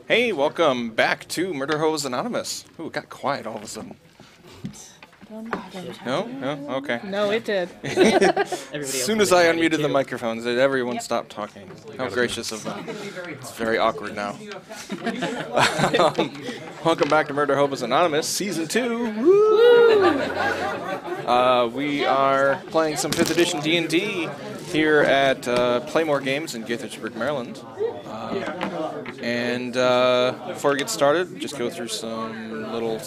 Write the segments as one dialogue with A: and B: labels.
A: Hey, welcome back to Murderhobos Anonymous. Ooh, it got quiet all of a sudden. No? No? Okay.
B: No, it did.
A: As soon as I unmuted the microphones, everyone stopped talking. How gracious of them. It's very awkward now. Welcome back to Murderhobos Anonymous, Season 2. Woo! We are playing some 5th edition D&D here at Playmore Games in Gaithersburg, Maryland. Before we get started, just go through some little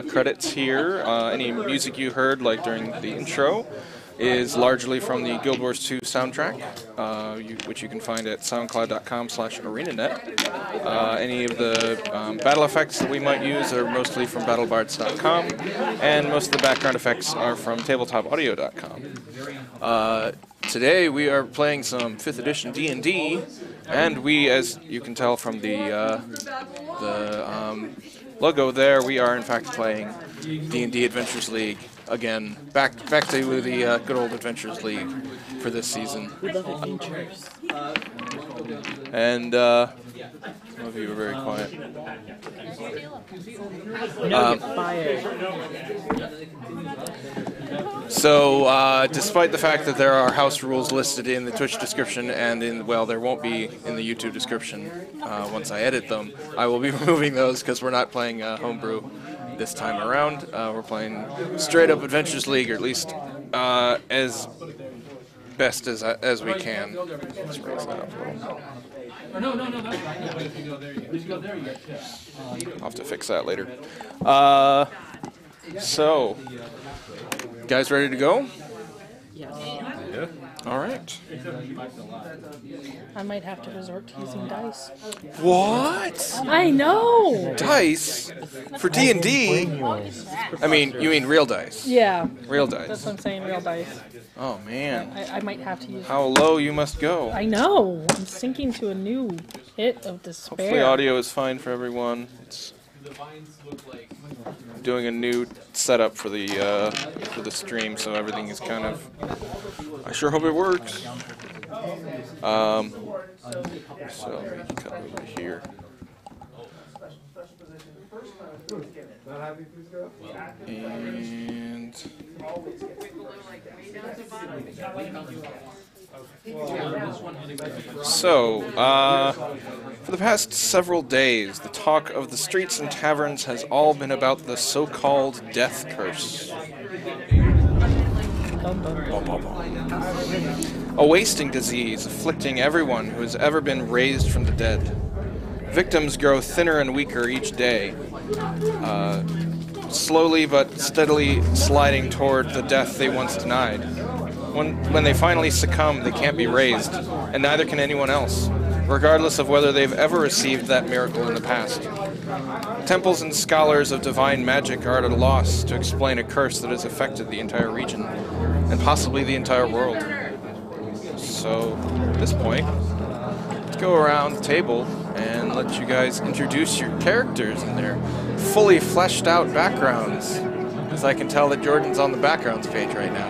A: credits here. Any music you heard, like during the intro, is largely from the Guild Wars 2 soundtrack, which you can find at soundcloud.com/arenanet. Any of the battle effects that we might use are mostly from battlebards.com, and most of the background effects are from tabletopaudio.com. Today we are playing some 5th edition D&D, and we, as you can tell from the logo there, we are in fact playing D&D Adventures League again. Back to the good old Adventures League for this season.
B: We love adventures.
A: And some of you are very quiet. So, despite the fact that there are house rules listed in the Twitch description and there won't be in the YouTube description once I edit them, I will be removing those because we're not playing homebrew this time around. We're playing straight up Adventures League, or at least as best as we can. Let's raise that up a little. No, I'll have to fix that later. So, guys ready to go?
B: Yes.
A: Yeah. All right.
B: I might have to resort to using dice.
A: What?
B: I know!
A: Dice? For D&D? I mean, you mean real dice?
B: Yeah.
A: Real dice.
B: That's what I'm saying, real dice.
A: Oh, man.
B: I might have to use...
A: How low you must go.
B: I know! I'm sinking to a new pit of despair.
A: Hopefully audio is fine for everyone. I'm doing a new setup for the stream, so everything is kind of... I sure hope it works. So let me cut over here. And so, for the past several days, the talk of the streets and taverns has all been about the so-called death curse. A wasting disease afflicting everyone who has ever been raised from the dead. Victims grow thinner and weaker each day, slowly but steadily sliding toward the death they once denied. When they finally succumb, they can't be raised, and neither can anyone else, regardless of whether they've ever received that miracle in the past. Temples and scholars of divine magic are at a loss to explain a curse that has affected the entire region, and possibly the entire world. So, at this point, let's go around the table and let you guys introduce your characters and their fully fleshed out backgrounds. Because I can tell that Jordan's on the backgrounds page right now.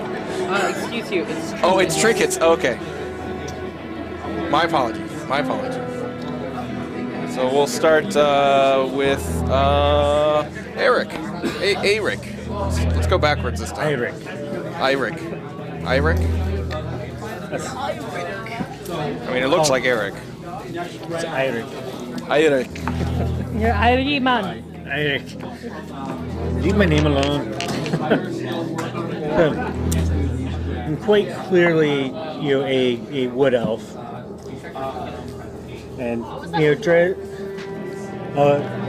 B: Excuse you, it's trinkets.
A: Oh, it's trinkets. Okay. My apologies. My apologies. So we'll start with Eric. Eric. Let's go backwards this time.
C: Eric.
A: Eric. Eric? I mean, it looks like Eric.
C: It's Eric.
A: Eric.
B: You're Irish man.
C: Eric. Leave my name alone. I'm quite clearly, a wood elf, and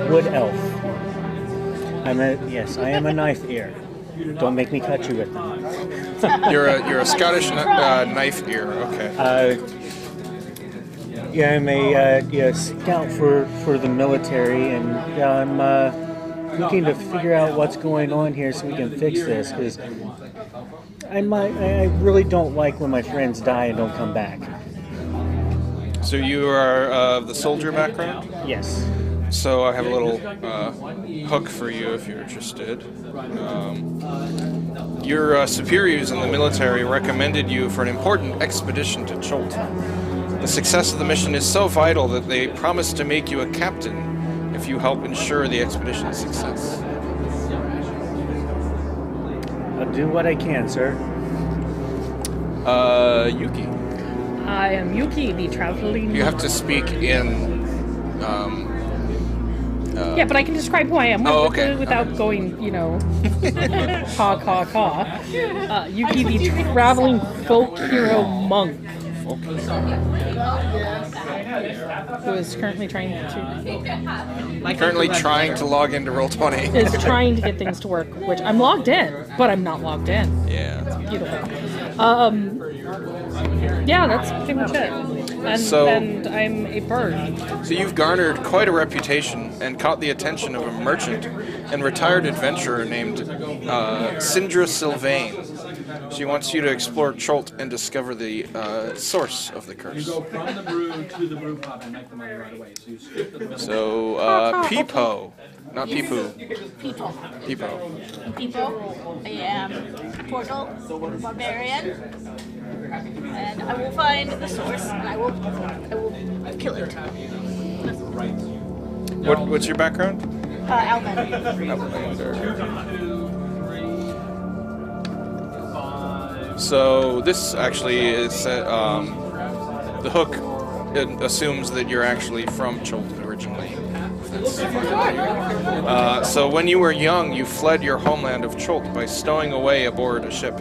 C: wood elf. I am a knife ear. Don't make me cut you with them.
A: You're a Scottish knife ear. Okay.
C: I'm a scout for the military, and I'm looking to figure out what's going on here so we can fix this, because I really don't like when my friends die and don't come back.
A: So you are of the soldier background?
C: Yes.
A: So I have a little hook for you if you're interested. Your superiors in the military recommended you for an important expedition to Cholt. The success of the mission is so vital that they promise to make you a captain if you help ensure the expedition's success.
C: I'll do what I can, sir.
A: Yuki.
B: I am Yuki, the traveling...
A: You have to speak in...
B: yeah, but I can describe who I am without going, you know, caw. Yuki, the traveling folk hero monk. Who is currently trying
A: to log into Roll20.
B: Is trying to get things to work, which I'm logged in, but I'm not logged in.
A: Yeah.
B: It's beautiful. Yeah, that's pretty much it. And I'm a bird.
A: So you've garnered quite a reputation and caught the attention of a merchant and retired adventurer named Sindra Sylvain. She wants you to explore Cholt and discover the source of the curse.
D: You go from the brew to the brew pub and make the money right away. So you skip the brew.
A: So, Peepo. Not Peepoo.
E: People.
A: Peepo.
E: People. I am Portal, Barbarian. And I will find the source and I will kill it.
A: What's your background?
E: Outlander.
A: So this actually is the hook. It assumes that you're actually from Cholt originally. So when you were young, you fled your homeland of Cholt by stowing away aboard a ship.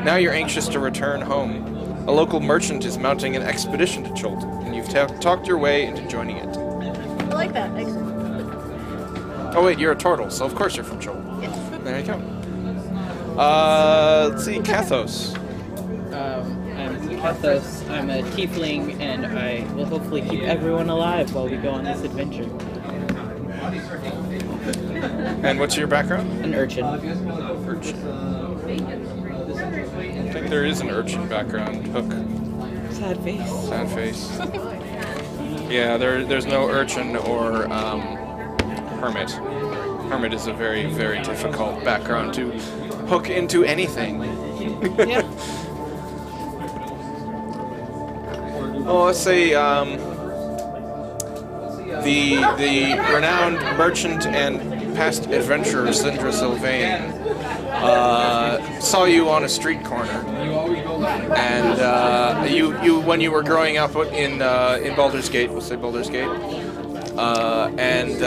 A: Now you're anxious to return home. A local merchant is mounting an expedition to Cholt, and you've talked your way into joining it.
E: I like that. Excellent.
A: Oh wait, you're a turtle, so of course you're from Cholt.
E: Yes.
A: There you go. Let's see, Kathos.
F: I'm Kathos. I'm a tiefling, and I will hopefully keep everyone alive while we go on this adventure.
A: And what's your background?
F: An urchin.
A: Urchin. I think there is an urchin background. Hook.
F: Sad face.
A: Sad face. Yeah, there's no urchin or hermit. Hermit is a very, very difficult background to hook into anything.
F: Yeah.
A: Well, let's say the renowned merchant and past adventurer Sindra Sylvain saw you on a street corner, and you when you were growing up in Baldur's Gate, we'll say Baldur's Gate, and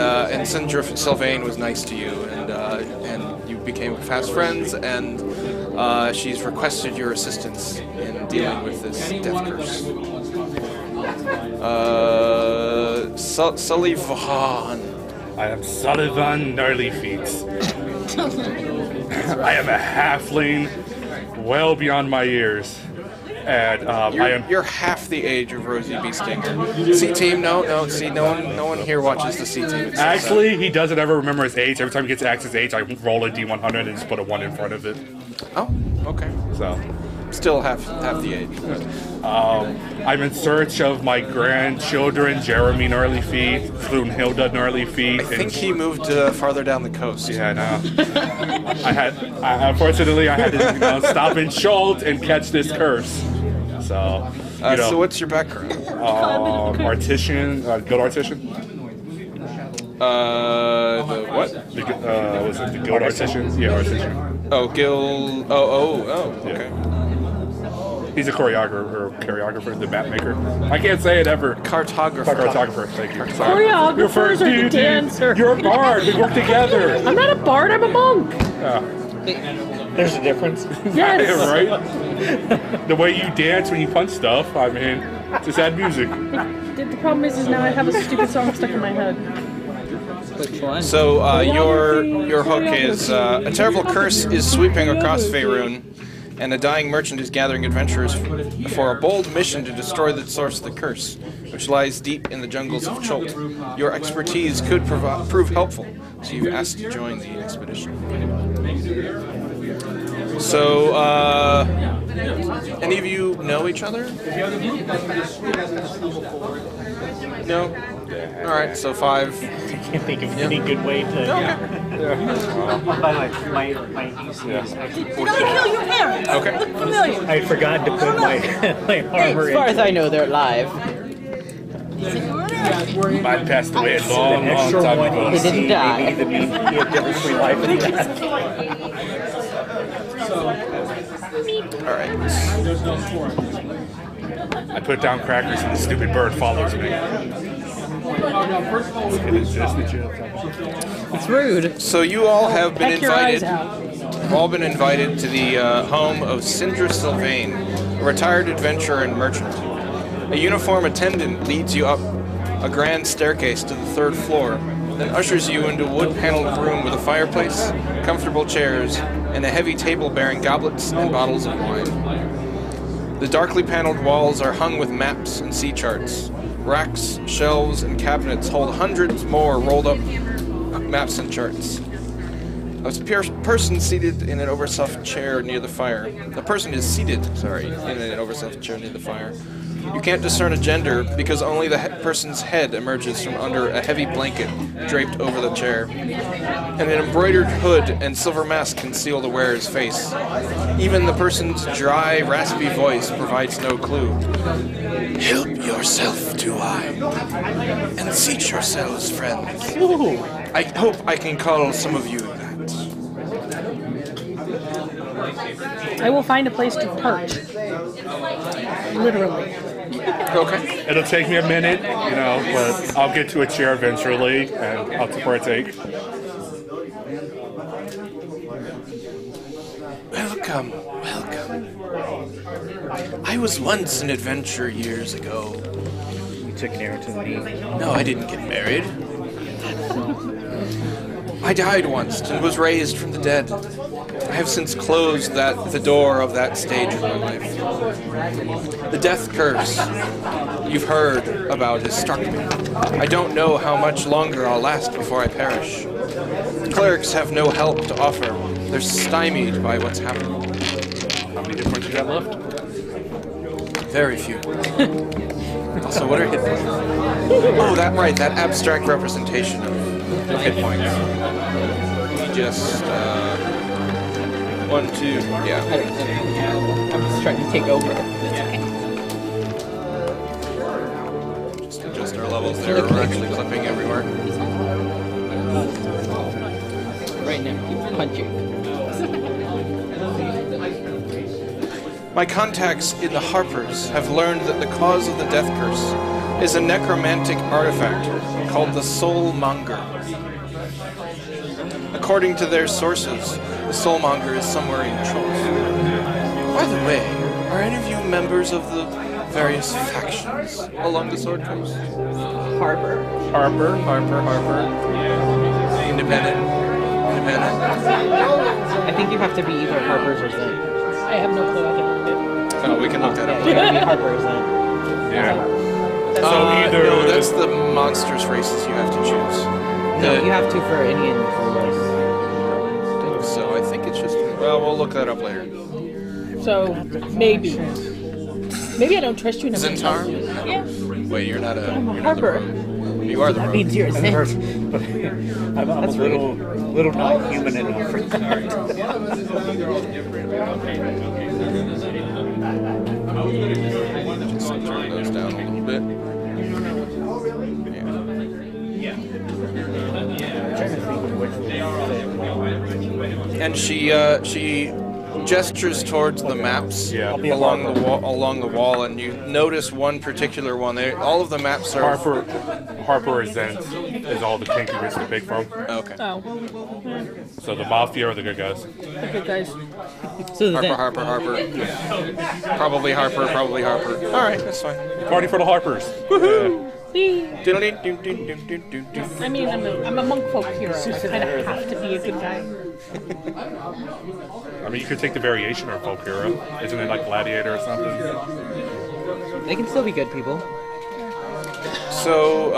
A: Sindra Sylvain was nice to you, and you became fast friends, and she's requested your assistance in dealing with this death curse. Sullivan.
G: I am Sullivan Gnarlyfeet. I am a halfling, well beyond my years, and
A: You're half the age of Rosie B. Stinger. C team, no. See, no one here watches the C team.
G: Actually, he doesn't ever remember his age. Every time he gets to ask his age, I roll a D100 and just put a 1 in front of it.
A: Oh, okay.
G: So,
A: still half the age.
G: I'm in search of my grandchildren, Jeremy Gnarlyfeet, Floonhilda Gnarlyfeet.
A: I think he moved farther down the coast.
G: Yeah, I know. Unfortunately, I had to stop in Cholt and catch this curse. So,
A: so what's your background?
G: Artisan, guild artisan.
A: The what?
G: Was it the guild artisan? Yeah, artisan.
A: Oh, guild. Oh. Okay.
G: Yeah. He's a choreographer, the map maker. I can't say it ever. Cartographer, thank you.
B: Choreographers are the dancer.
G: You're a bard. We work together.
B: I'm not a bard, I'm a monk.
C: There's a difference.
B: Yes.
G: Right? The way you dance when you punch stuff, I mean, just add music.
B: The problem is now I have a stupid song stuck in my head.
F: Which one?
A: So your hook is a terrible curse is sweeping across Faerun, and a dying merchant is gathering adventurers for a bold mission to destroy the source of the curse, which lies deep in the jungles of Cholt. Your expertise could prove helpful, so you've asked to join the expedition. So, any of you know each other? No? Alright, so 5.
C: I can't think of any good way to. By the way, my AC is actually
E: Did I
C: 14.
E: kill your parents?
A: Okay.
E: Look familiar.
C: I had forgotten to put my armor
F: As far as
C: in.
F: I know, they're alive.
G: Mine passed away a
C: An
G: long, long
C: extra
G: time
C: 1
G: ago.
C: AC
F: They didn't die.
C: maybe the mean difference between life and death.
A: Alright.
G: I put down crackers and the stupid bird follows me.
F: It's rude.
A: So you all have been
B: Peck your eyes
A: invited.
B: out.
A: You've all been invited to the home of Sindra Sylvain, a retired adventurer and merchant. A uniform attendant leads you up a grand staircase to the 3rd floor, then ushers you into a wood-paneled room with a fireplace, comfortable chairs, and a heavy table bearing goblets and bottles of wine. The darkly paneled walls are hung with maps and sea charts. Racks, shelves, and cabinets hold hundreds more rolled up maps and charts. A person seated in an overstuffed chair near the fire. The person is seated, in an overstuffed chair near the fire. You can't discern a gender because only the person's head emerges from under a heavy blanket draped over the chair. And an embroidered hood and silver mask conceal the wearer's face. Even the person's dry, raspy voice provides no clue. Help yourself to I, and seat yourselves, friends. I hope I can call some of you that.
B: I will find a place to perch. Literally.
A: Okay.
G: It'll take me a minute, but I'll get to a chair eventually, and I'll partake.
A: Welcome, welcome. I was once an adventurer years ago.
C: You took an arrow to the knee.
A: No, I didn't get married. I died once and was raised from the dead. I have since closed the door of that stage of my life. The death curse you've heard about has struck me. I don't know how much longer I'll last before I perish. The clerics have no help to offer. They're stymied by what's happened.
G: How many hit points you got left?
A: Very few. Also, what are hit points? Oh, that abstract representation of hit points. You just, 1, 2, yeah.
F: I'm just trying to take over.
A: Just adjust our levels there. We're actually clipping everywhere.
F: Right now, keep punching.
A: My contacts in the Harpers have learned that the cause of the death curse is a necromantic artifact called the Soulmonger. According to their sources, the Soulmonger is somewhere in Trolls. By the way, are any of you members of the various factions along the Sword Coast?
F: Harper.
A: Harper. Independent.
F: I think you have to be either Harper's or Zen.
B: I have no clue. I can
A: Oh, we can look that up
F: You
A: later.
F: gotta be Harper or Zen.
G: Yeah. So either
A: no, that's the monstrous races you have to choose.
F: No, you have to for any in
A: So I think it's just. Well, we'll look that up later.
B: So maybe. Maybe I don't trust you enough.
A: Zentar?
E: Yeah.
A: Wait, you're not a.
B: I'm a
A: You're not the
B: Harper.
A: pro. You are the
F: That
A: pro.
F: means you're a Zen.
C: I'm a little not human enough for that.
A: Just turn those down a little bit. Yeah. And she gestures towards the maps along the wall, and you notice one particular one. All of the maps are
G: Harper or Zen is all the kinky gets to pick from.
A: okay.
B: Oh,
G: So the Mafia or the good guys?
B: okay, guys.
F: So the Zen.
A: Harper. Probably Harper. All right, that's fine.
G: Party for the Harpers.
A: Woohoo!
B: See,
A: Diddle-dee-doo-doo-doo-doo-doo.
B: I mean, I'm a monk folk hero. So I kind of have to be a good guy.
G: I mean, you could take the variation or folk hero. Isn't it like Gladiator or something?
F: They can still be good people.
A: So,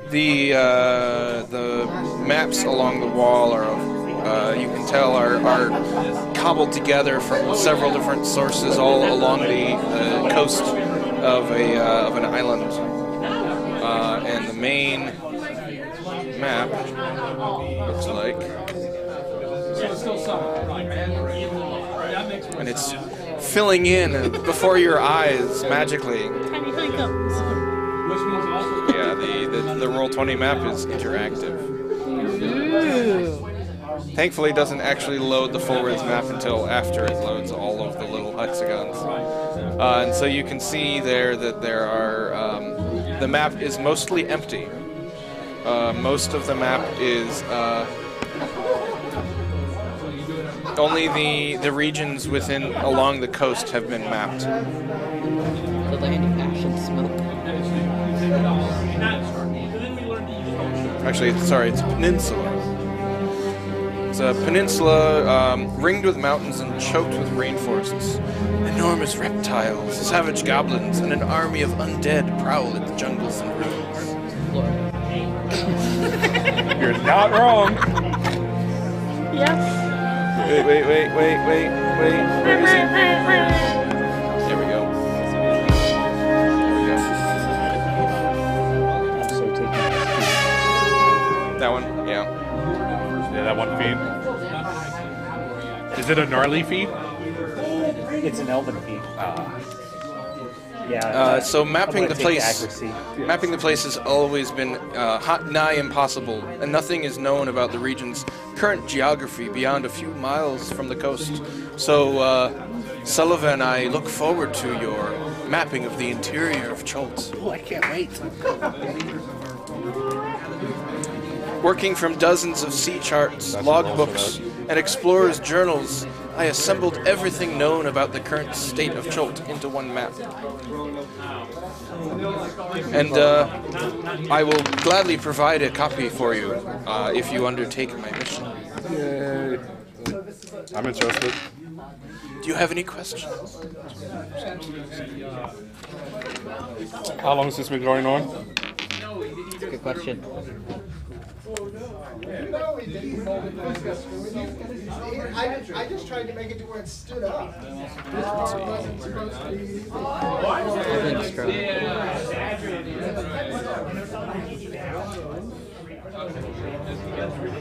A: the maps along the wall you can tell, are cobbled together from several different sources all along the coast of an island. And the main map looks like, and it's filling in before your eyes magically.
E: Tiny honeycombs.
A: Yeah, the Roll20 map is interactive.
B: Ooh.
A: Thankfully, it doesn't actually load the full-width map until after it loads all of the little hexagons. And so you can see there that there are... the map is mostly empty. Most of the map is... only the regions along the coast have been mapped.
F: The land of ash and smoke.
A: Actually, sorry, it's a peninsula. It's a peninsula ringed with mountains and choked with rainforests. Enormous reptiles, savage goblins, and an army of undead prowl at the jungles and ruins.
G: You're not wrong.
E: Yes.
A: Wait. Where is it? There we go.
C: I'm so taken.
A: That one, yeah.
G: Yeah, that one feed. Is it a gnarly feed?
C: It's an elven feat. Yeah.
A: So mapping the place,
C: accuracy.
A: mapping the place has always been nigh impossible, and nothing is known about the region's current geography beyond a few miles from the coast. So Sullivan and I look forward to your mapping of the interior of Cholt.
C: Oh, I can't wait.
A: Working from dozens of sea charts, logbooks, and explorers' journals, I assembled everything known about the current state of Cholt into one map. And I will gladly provide a copy for you if you undertake my mission.
G: Yay. I'm interested.
A: Do you have any questions?
G: How long has this been going on?
F: That's a good question.
H: I just tried to make it to where it stood up.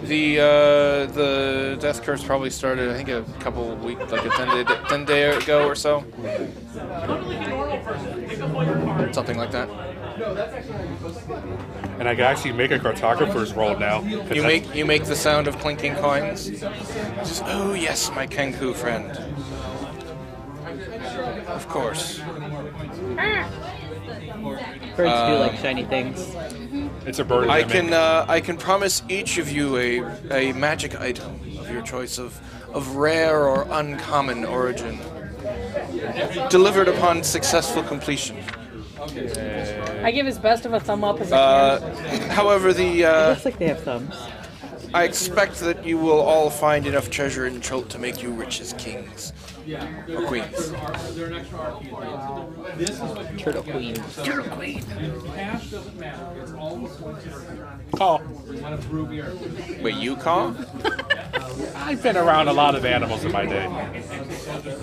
A: The death curse probably started, I think, a couple of weeks, like a 10 day ago or so. Something like that.
G: And I can actually make a cartographer's roll now.
A: You make the sound of clinking coins. Just, oh yes, my Kenku friend. Of course.
F: Birds do like shiny things.
G: It's a bird.
A: I can promise each of you a magic item of your choice of rare or uncommon origin, delivered upon successful completion.
B: I give as best of a thumb up as I can.
A: However,
F: It looks like they have thumbs.
A: I expect that you will all find enough treasure in Cholt to make you rich as kings or queens.
F: Turtle Queen.
B: Turtle Queen.
G: Call.
A: Wait, you call?
G: I've been around a lot of animals in my day.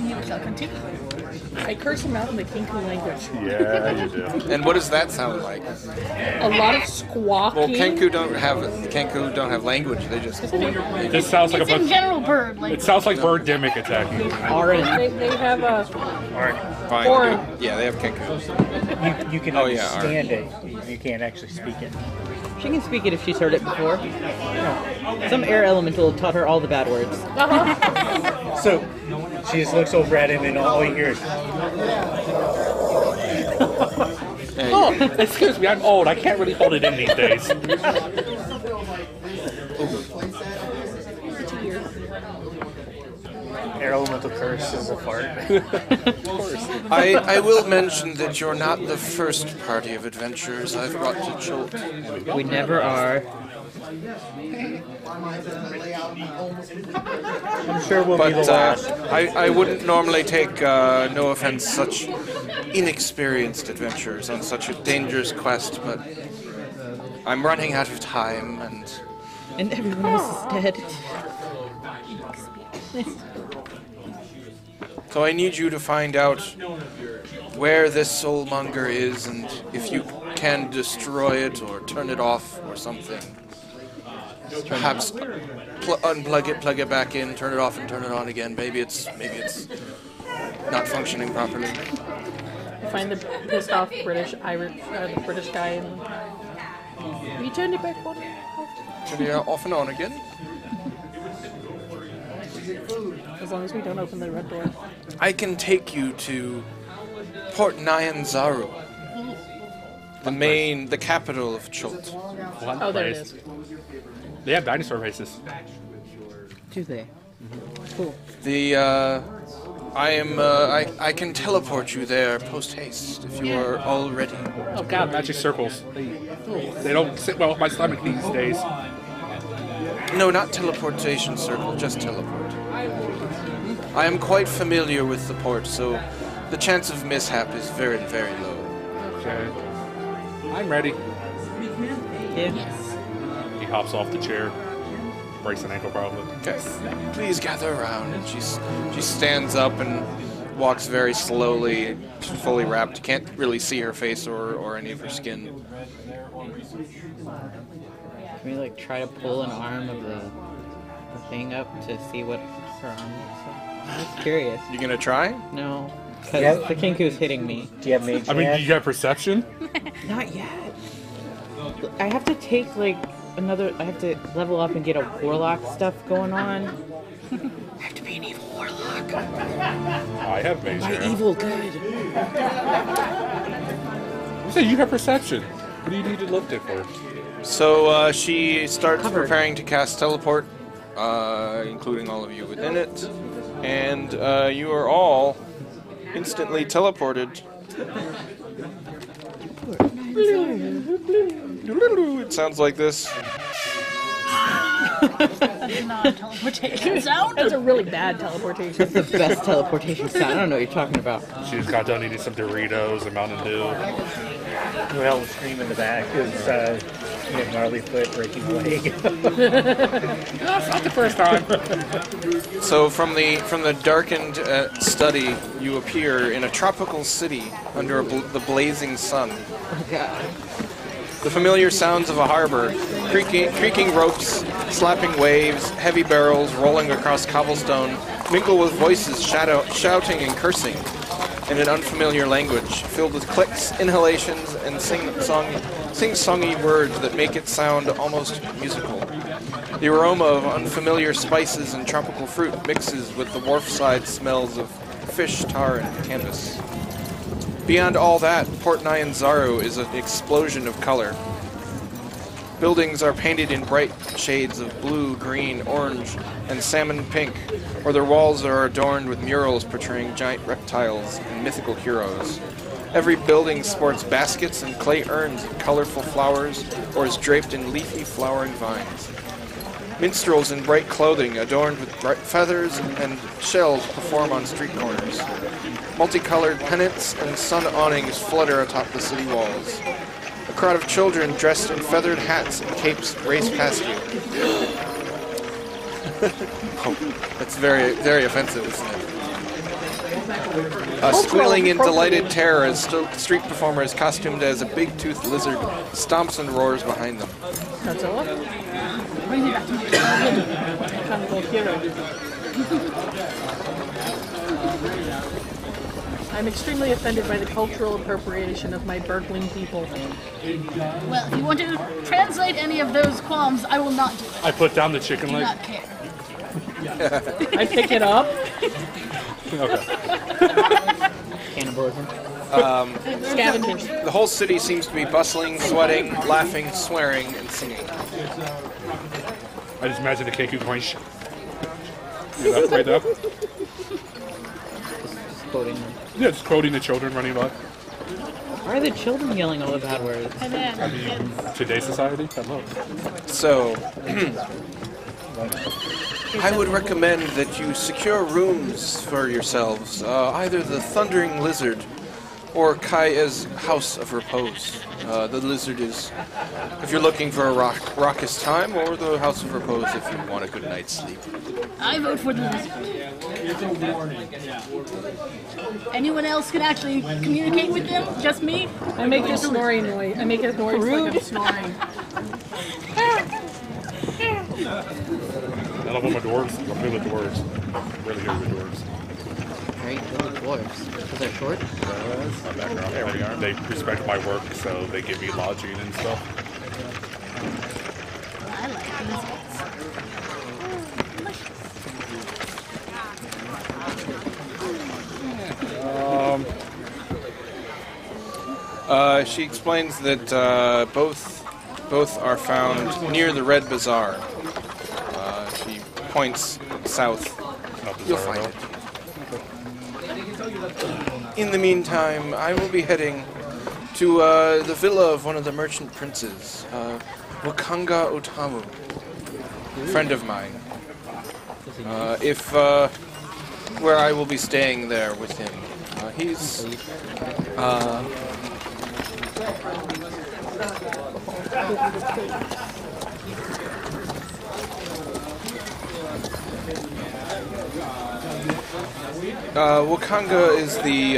E: You shall continue.
B: I curse him out in the Kinku language.
G: Yeah, you do.
A: And what does that sound like?
B: A lot of squawking.
A: Well, Kenku don't have language. They just.
G: This sounds like
E: It's
G: a
E: in
G: bunch.
E: general bird. Like,
G: It sounds like Birdemic attacking.
F: Orange.
B: They have a.
A: Fine.
B: Or-
A: Yeah, they have Kenku.
C: You can
A: Oh, yeah,
C: understand it. You can't actually speak it.
F: She can speak it if she's heard it before. Some air elemental taught her all the bad words.
C: So she just looks over at him, and all you hear is,
G: Oh, excuse me, I'm old. I can't really hold it in these days.
C: air elemental curse is a fart.
A: I will mention that you're not the first party of adventurers I've brought to Cholt.
F: We never are.
C: I'm sure we'll be the
A: But
C: last.
A: I wouldn't normally take no offense such inexperienced adventurers on such a dangerous quest, but I'm running out of time, and
F: And everyone else is dead.
A: So I need you to find out where this soulmonger is, and if you can destroy it or turn it off or something. Perhaps unplug it, plug it back in, turn it off and turn it on again. Maybe it's not functioning properly.
B: Find the pissed off British guy and we turned it back on.
A: Turn it off and on again.
B: As long as we don't open the red door.
A: I can take you to Port Nyanzaru, the capital of Chult.
B: Oh, there it is.
G: They have dinosaur races.
F: Do they?
B: Cool.
A: I can teleport you there post haste if you are all ready.
B: Oh God.
G: Magic circles. They don't sit well with my stomach these days.
A: No, not teleportation circle, just teleport. I am quite familiar with the port, so the chance of mishap is very, very low.
G: Okay. I'm ready.
F: Yeah.
G: He hops off the chair. Breaks an ankle probably.
A: Okay. Please gather around. And she stands up and walks very slowly, fully wrapped. You can't really see her face or any of her skin.
F: Can we like try to pull an arm of the thing up to see what her arm looks like? I'm just curious.
A: You gonna try?
F: No, because the Kinku's hitting me.
C: Do you have mage
G: I mean,
C: hand?
G: do you have perception?
F: Not yet. I have to take like another. I have to level up and get a warlock stuff going on. I have to be an evil warlock.
G: I have mage
F: My
G: hand.
F: evil good.
G: You say you have perception. What do you need to lift it for?
A: So she starts
F: Covered.
A: preparing to cast teleport, including all of you within it, and you are all instantly teleported. It sounds like this.
E: That is not a teleportation sound.
B: That's a really bad teleportation.
F: The best teleportation sound. I don't know what you're talking about.
G: She just got done eating some Doritos and Mountain Dew.
C: Well, the scream in the back is hit gnarly foot breaking a leg.
G: That's not the first time.
A: So from the darkened study, you appear in a tropical city under the blazing sun.
F: Oh God.
A: The familiar sounds of a harbor, creaking ropes, slapping waves, heavy barrels rolling across cobblestone, mingle with voices shouting and cursing in an unfamiliar language, filled with clicks, inhalations, and sing-songy words that make it sound almost musical. The aroma of unfamiliar spices and tropical fruit mixes with the wharfside smells of fish, tar, and canvas. Beyond all that, Port Nyanzaru is an explosion of color. Buildings are painted in bright shades of blue, green, orange, and salmon pink, or their walls are adorned with murals portraying giant reptiles and mythical heroes. Every building sports baskets and clay urns of colorful flowers or is draped in leafy flowering vines. Minstrels in bright clothing adorned with bright feathers and shells perform on street corners. Multicolored pennants and sun awnings flutter atop the city walls. A crowd of children dressed in feathered hats and capes race past you. Oh, that's very, very offensive, isn't it? Squealing in delighted terror as street performers costumed as a big-toothed lizard stomps and roars behind them.
B: Godzilla? Comical hero. I'm extremely offended by the cultural appropriation of my burgling people.
E: Well, if you want to translate any of those qualms, I will not do it.
G: I put down the chicken
E: I do
G: leg.
E: not care.
B: I pick it up.
G: Okay.
F: Cannibalism.
B: Scavenging.
A: The whole city seems to be bustling, sweating, laughing, swearing, and singing.
G: I just imagine the Keku going shh. Yeah, that's right there.
F: Just quoting them.
G: Yeah, just quoting the children running by.
F: Why are the children yelling all the bad words?
E: Hey man, kids.
G: Today's society? Hello.
A: So, I would recommend that you secure rooms for yourselves. Either the Thundering Lizard or Kai's House of Repose. The lizard is if you're looking for a raucous time, or the House of Repose if you want a good night's sleep.
E: I vote for the lizard. Anyone else can actually communicate with them? Just me?
B: I make a snoring noise. I make a noise like I'm snoring.
G: I love my dwarves. I'm good with dwarves. I'm really good with dwarves.
F: Right, good with dwarves. Because they're short.
G: My background. They respect my work, so they give me lodging and stuff.
E: I like lizards.
A: She explains that both are found near the Red Bazaar. She points south. You'll find it. In the meantime, I will be heading to the villa of one of the merchant princes, Wakanga Otamu, friend of mine. Where I will be staying there with him. He's Wakanga is the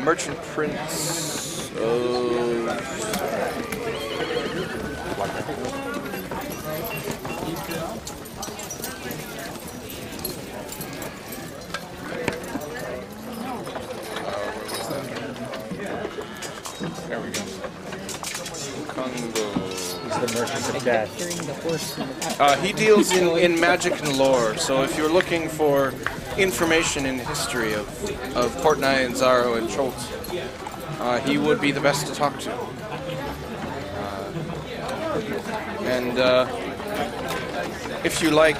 A: merchant prince of... There we go. Wakanga.
C: He's the merchant of death.
A: He deals in magic and lore, so if you're looking for information in the history of Portnai and Zaro and Schultz, he would be the best to talk to. If you like,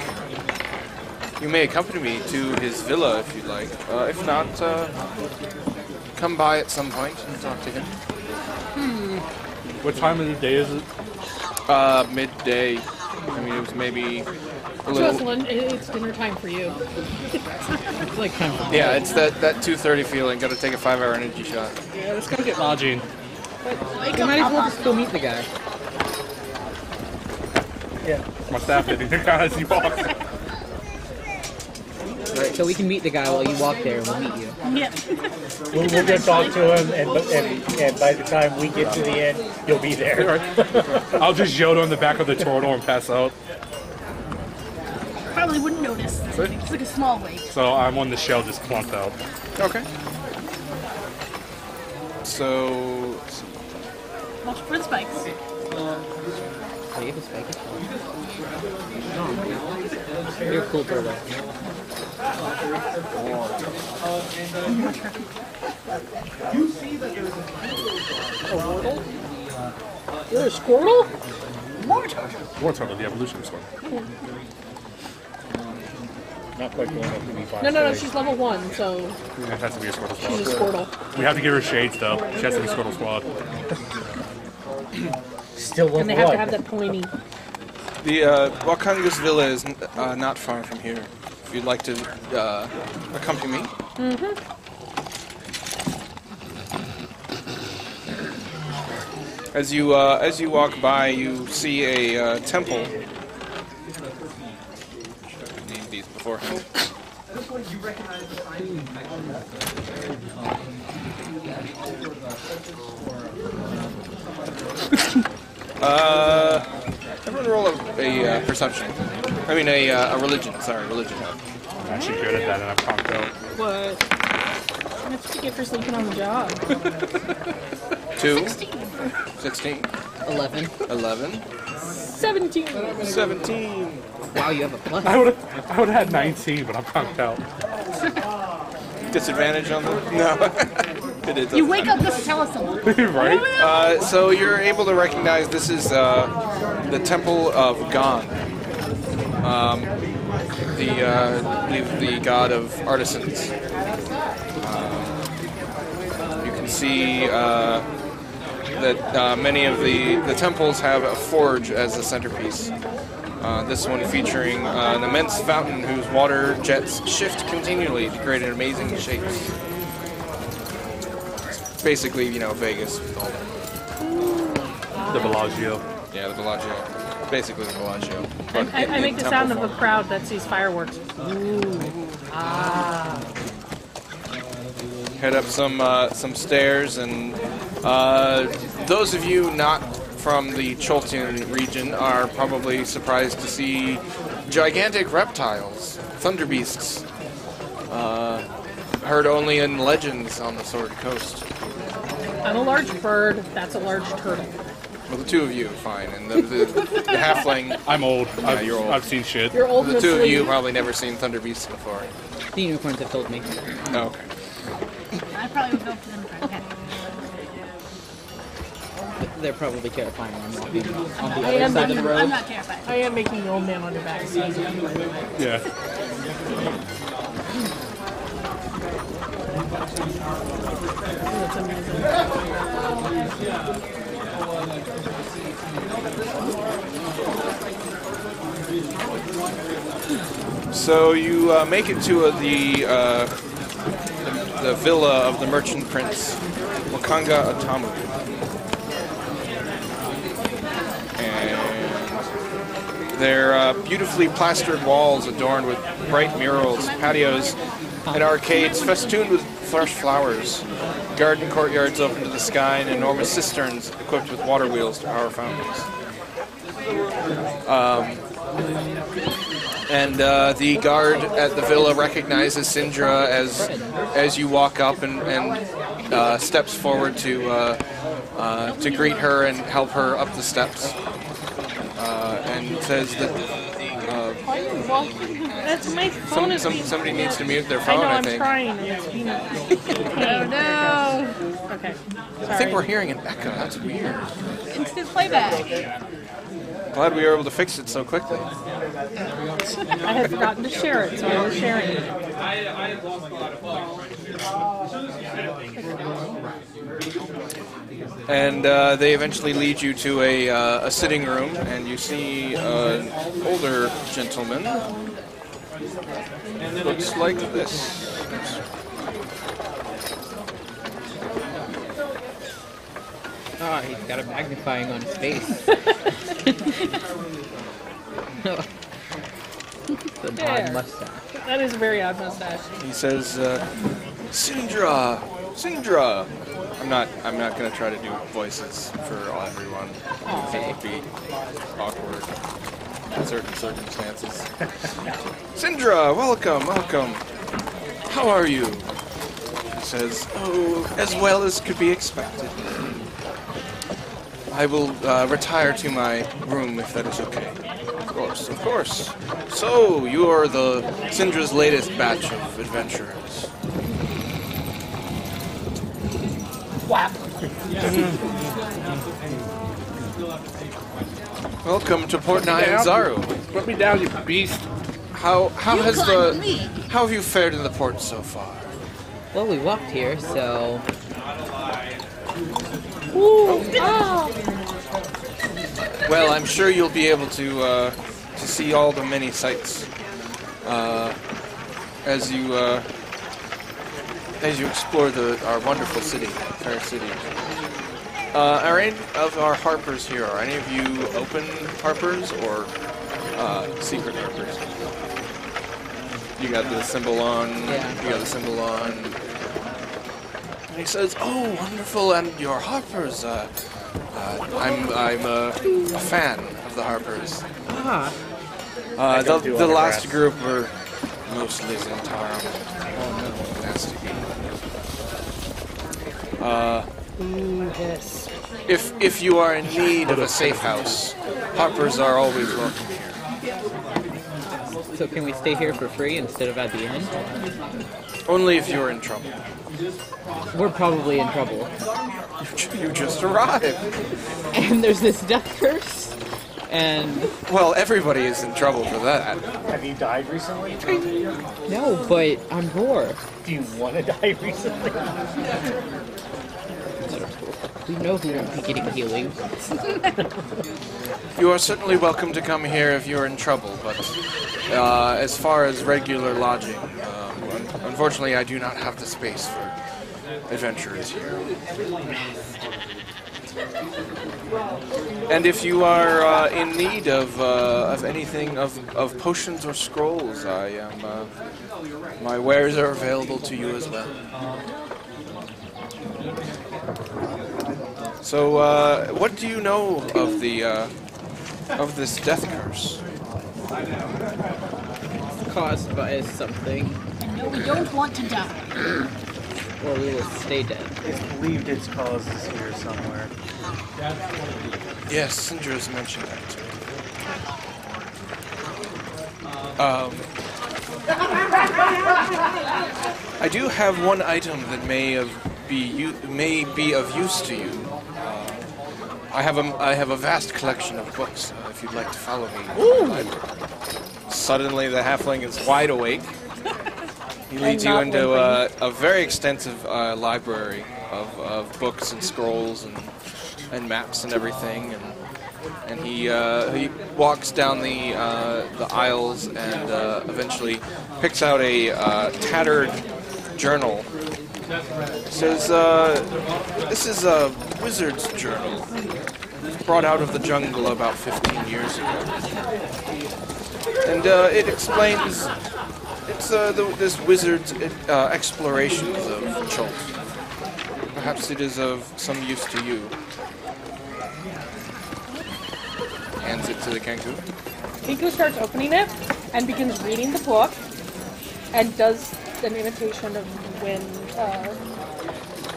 A: you may accompany me to his villa if you'd like. If not, come by at some point and talk to him.
G: What time of the day is it?
A: Midday. I mean, it was maybe a little...
B: Jocelyn, it's dinner time for you.
F: It's like time for
A: Yeah, it's that 2:30 feeling. Got to take a 5-hour energy shot.
G: Yeah, let's go get lodging.
F: You might as well just go meet the guy.
C: Yeah.
G: My staff hitting the guy as he walks.
F: Right, so we can meet the guy while you walk there and we'll meet you.
E: Yeah.
C: We'll go talk to him, and by the time we get to the end, you'll be there.
G: I'll just Yoda on the back of the turtle and pass out.
E: Probably wouldn't notice. It's like a small wake.
G: So I'm on the shell just clumped out.
A: Okay. So...
E: Watch for the spikes.
F: Oh, you have a spike? You're a cool turtle.
B: You're a Squirtle?
G: War turtle, the evolution sword.
C: Not quite going up to be fine.
B: No, she's level 1, so
G: It has to be a Squirtle squad.
B: she's a Squirtle.
G: We have to give her shades though. She has to be Squirtle squad.
C: Still level
B: And they have to
C: one.
B: have that pointy.
A: The Wakanga's villa is not far from here. If you'd like to accompany me. As you walk by, you see a temple. Need these beforehand. Everyone roll a perception. I mean a religion. Sorry, religion.
G: I'm actually good at that and I'm pumped out.
B: What? That's what you get for sleeping on the job.
A: 2. 16.
F: 11.
A: 11.
B: 17.
A: 17.
F: Wow, you have a plus.
G: I would have had 19, but I'm pumped out.
A: Disadvantage on the... No. It is.
E: You wake up, just tell us something.
G: Right?
A: So you're able to recognize this is the Temple of Gon. The god of artisans. You can see that many of the temples have a forge as the centerpiece. This one featuring an immense fountain whose water jets shift continually to create amazing shapes. basically, you know, Vegas with all
G: The Bellagio.
A: yeah, the Bellagio. Basically the Bellagio. But
B: I
A: in
B: make the
A: temple
B: sound of
A: form.
B: a crowd that sees fireworks. Ooh. Ah.
A: Head up some stairs, and those of you not from the Choltian region are probably surprised to see gigantic reptiles, thunder beasts, heard only in legends on the Sword Coast.
B: I'm a large bird. That's a large turtle.
A: Well, the two of you, fine, and the halfling.
G: I'm old.
A: You're old.
G: I've seen shit.
B: You're old
A: The
B: and
A: two of
B: asleep.
A: you probably never seen thunder beasts before.
F: The unicorns have told me.
A: Oh, okay.
E: I probably would go up to them and try to pet.
F: They're probably terrifying when I'm walking on the
B: I
F: other
B: am
F: side of the
B: making-
E: I'm
F: road.
E: not terrified.
B: I am making the old man on your back.
G: Yeah.
B: That's amazing.
A: So you make it to the villa of the merchant prince, Wakanga Atamu. And their beautifully plastered walls adorned with bright murals, patios, and arcades festooned with fresh flowers. Garden courtyards open to the sky, and enormous cisterns equipped with water wheels to power fountains. And the guard at the villa recognizes Sindra as you walk up and steps forward to greet her and help her up the steps. And says that
B: Why are you walking? That's my phone is being...
A: somebody needs to mute their
B: I
A: phone,
B: know,
A: I
B: I'm
A: think.
B: trying. And it's being a
E: Oh no!
B: Okay.
A: I think we're hearing an echo. That's weird.
E: Instant playback.
A: Glad we were able to fix it so quickly.
B: I had forgotten to share it, so I was sharing it.
A: And they eventually lead you to a sitting room, and you see an older gentleman. Looks like this.
F: Ah, he's got a magnifying on his face. An odd mustache.
B: That is a very odd mustache.
A: He says, Sindra! Sindra! I'm not gonna try to do voices for everyone. It would be awkward in certain circumstances. Sindra, welcome, welcome. How are you? He says, oh, as well as could be expected. I will retire to my room if that is okay. Of course, of course. So, you are the Sindra's latest batch of adventurers.
B: Whap.
A: Welcome to Port Nyanzaru.
G: Put me down, you beast.
A: How
E: You
A: has
E: climbed me.
A: how have you fared in the port so far?
F: Well, we walked here, so
A: Well, I'm sure you'll be able to see all the many sights as you explore our wonderful city, fair city. Are any of our harpers here? Are any of you open harpers or secret harpers? You got the symbol on.
F: Yeah.
A: You got the symbol on. And he says, "Oh, wonderful! And your harpers. I'm a fan of the harpers. The last group were mostly Zentaro. Oh no, nasty people.
B: Yes.
A: If you are in need of a safe house, harpers are always welcome here.
F: so can we stay here for free instead of at the inn?
A: Only if you're in trouble.
F: We're probably in trouble.
A: You just arrived.
F: And there's this death curse, and
A: Well, everybody is in trouble for that.
C: Have you died recently?
F: no, but I'm poor.
C: Do you want to die recently?
F: We know who won't be getting healing.
A: You are certainly welcome to come here if you're in trouble, but as far as regular lodging, unfortunately I do not have the space for adventurers here. And if you are in need of anything of potions or scrolls, I am my wares are available to you as well. So, what do you know of the of this death curse?
F: Caused by something.
E: No, we don't want to die.
F: Or we will stay dead.
C: It's believed its cause is here somewhere.
A: Yes, Syndra's mentioned that to me. I do have one item that may be of use to you. I have a vast collection of books. If you'd like to follow me. Suddenly, the halfling is wide awake. He leads you into a very extensive library of books and scrolls and maps and everything, and he walks down the aisles and eventually picks out a tattered journal. It says, "This is a wizard's journal, brought out of the jungle about 15 years ago." And it explains this wizard's explorations of Chult. Perhaps it is of some use to you. Hands it to the Kenku.
B: Kenku starts opening it and begins reading the book and does an imitation of when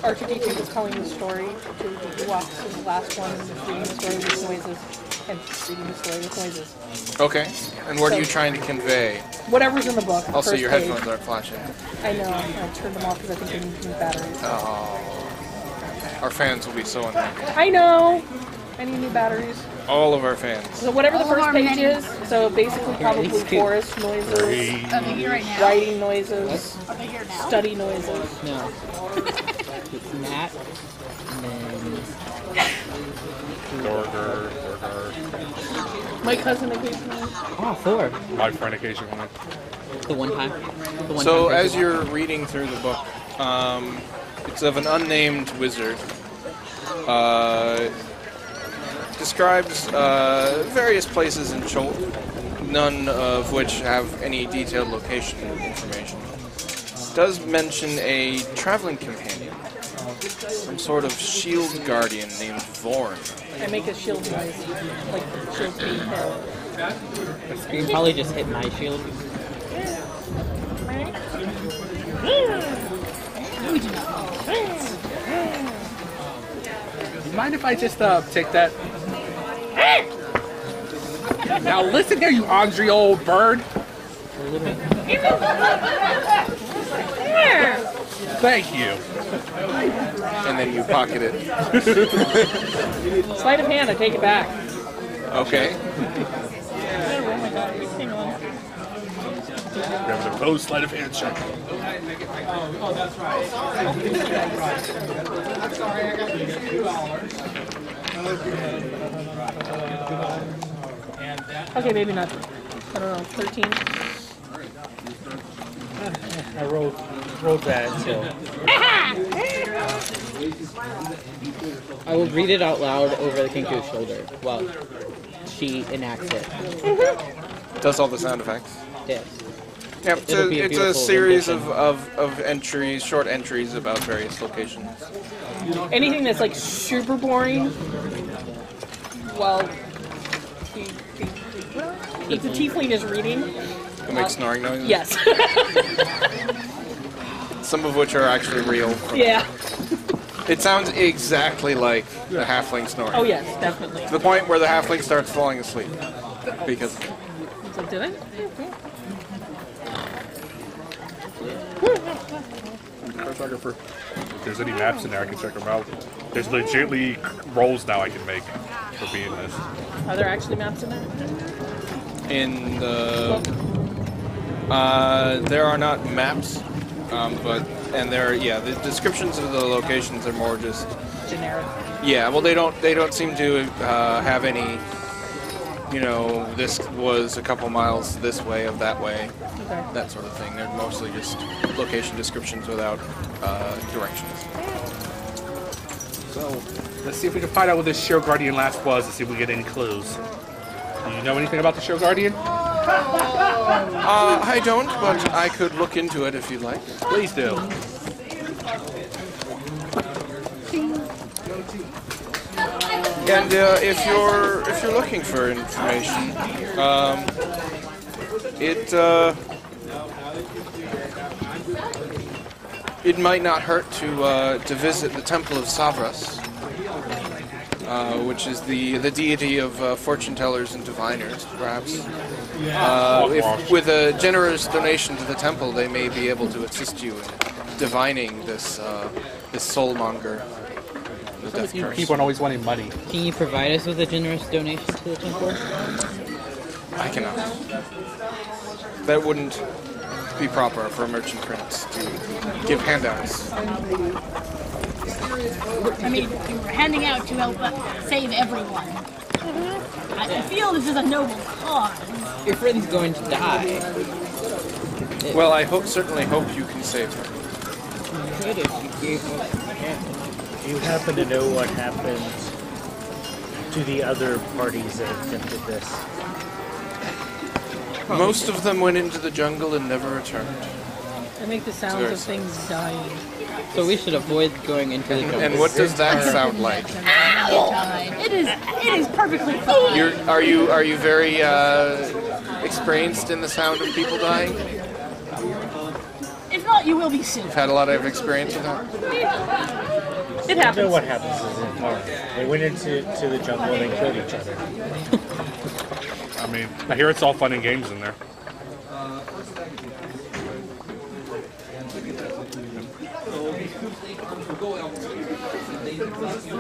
B: R2D2 was telling the story to the Ewoks in the last one, reading the story with noises and reading the story with noises.
A: Okay. And what are you trying to convey?
B: Whatever's in the book. The
A: Also,
B: first
A: your
B: page.
A: headphones aren't flashing.
B: I know. I turned them off because I think they need new batteries.
A: Oh. Our fans will be so unhappy.
B: I know. I need new batteries.
A: All of our fans.
B: So whatever the
E: All of
B: first
E: our
B: page
E: many-
B: is, so basically probably
F: these two.
B: forest noises,
E: Are they here right now?
B: writing noises,
E: Are they here now?
B: study noises.
F: No. It's Matt. And then
G: Burger.
B: My cousin occasionally.
F: oh, Thor.
G: My friend occasionally.
F: The one time. The one
A: So
F: time
A: as you're reading through the book, it's of an unnamed wizard. Describes various places in Chult, none of which have any detailed location information. Does mention a traveling companion, some sort of shield guardian named Vorn.
B: I make a shield noise, like shield being hit.
F: you can probably just hit my shield.
E: We do not.
G: You mind if I just take that? Now listen there, you Andre old bird. Thank you.
A: And then you pocket it.
B: Sleight of hand, I take it back.
A: Okay.
B: Oh my god, hang on.
G: Remember the close sleight of hand check.
D: Oh, that's right. I'm sorry, I got $2.
B: Okay, maybe not. I don't know, 13.
C: I wrote that, so
F: I will read it out loud over the Kinku's shoulder while she enacts it.
A: Does all the sound effects.
F: Yes.
A: Yep,
F: It'll be a
A: it's a
F: beautiful
A: series
F: rendition.
A: of entries, short entries about various locations.
B: Anything that's like super boring, well, if the tiefling is reading,
A: It makes snoring noises.
B: yes.
A: Some of which are actually real.
B: Yeah.
A: It sounds exactly like the halfling snoring.
B: Oh yes, definitely.
A: To the point where the halfling starts falling asleep. Because
B: So did I?
G: Cartographer. If there's any maps in there, I can check them out. There's legitimately rolls now I can make for being this.
B: Are there actually maps in there?
A: in the there are not maps, and the descriptions of the locations are more just
B: Generic.
A: yeah. Well, they don't seem to have any you know, this was a couple miles this way of that way,
B: Okay.
A: that sort of thing. They're mostly just location descriptions without directions.
G: So, let's see if we can find out what this Shield Guardian last was and see if we get any clues. Do you know anything about the Shield Guardian?
A: I don't, but I could look into it if you'd like.
G: Please do.
A: And if you're looking for information, it might not hurt to visit the Temple of Savras, which is the deity of fortune tellers and diviners, perhaps. If with a generous donation to the temple, they may be able to assist you in divining this soulmonger. The death
G: You
A: curse.
G: keep on always wanting money.
F: Can you provide us with a generous donation to the temple?
A: I cannot. That wouldn't be proper for a merchant prince to give handouts.
E: I mean, we were handing out to help save everyone. I feel this is a noble cause.
F: Your friend's going to die.
A: Well, I certainly hope you can save her.
F: Could if you gave us a hand.
C: Do you happen to know what happened to the other parties that attempted this?
A: Most of them went into the jungle and never returned.
B: I make the sounds
A: Very
B: of things dying.
F: So we should avoid going into the jungle.
A: And what does that sound like?
E: It is perfectly fine.
A: Are you very experienced in the sound of people dying?
E: If not, you will be soon.
A: You've had a lot of experience with that?
B: It
C: You know
B: happens.
C: what happens is in farming. They went into the jungle and they killed each other.
G: I mean, I hear it's all fun and games in there.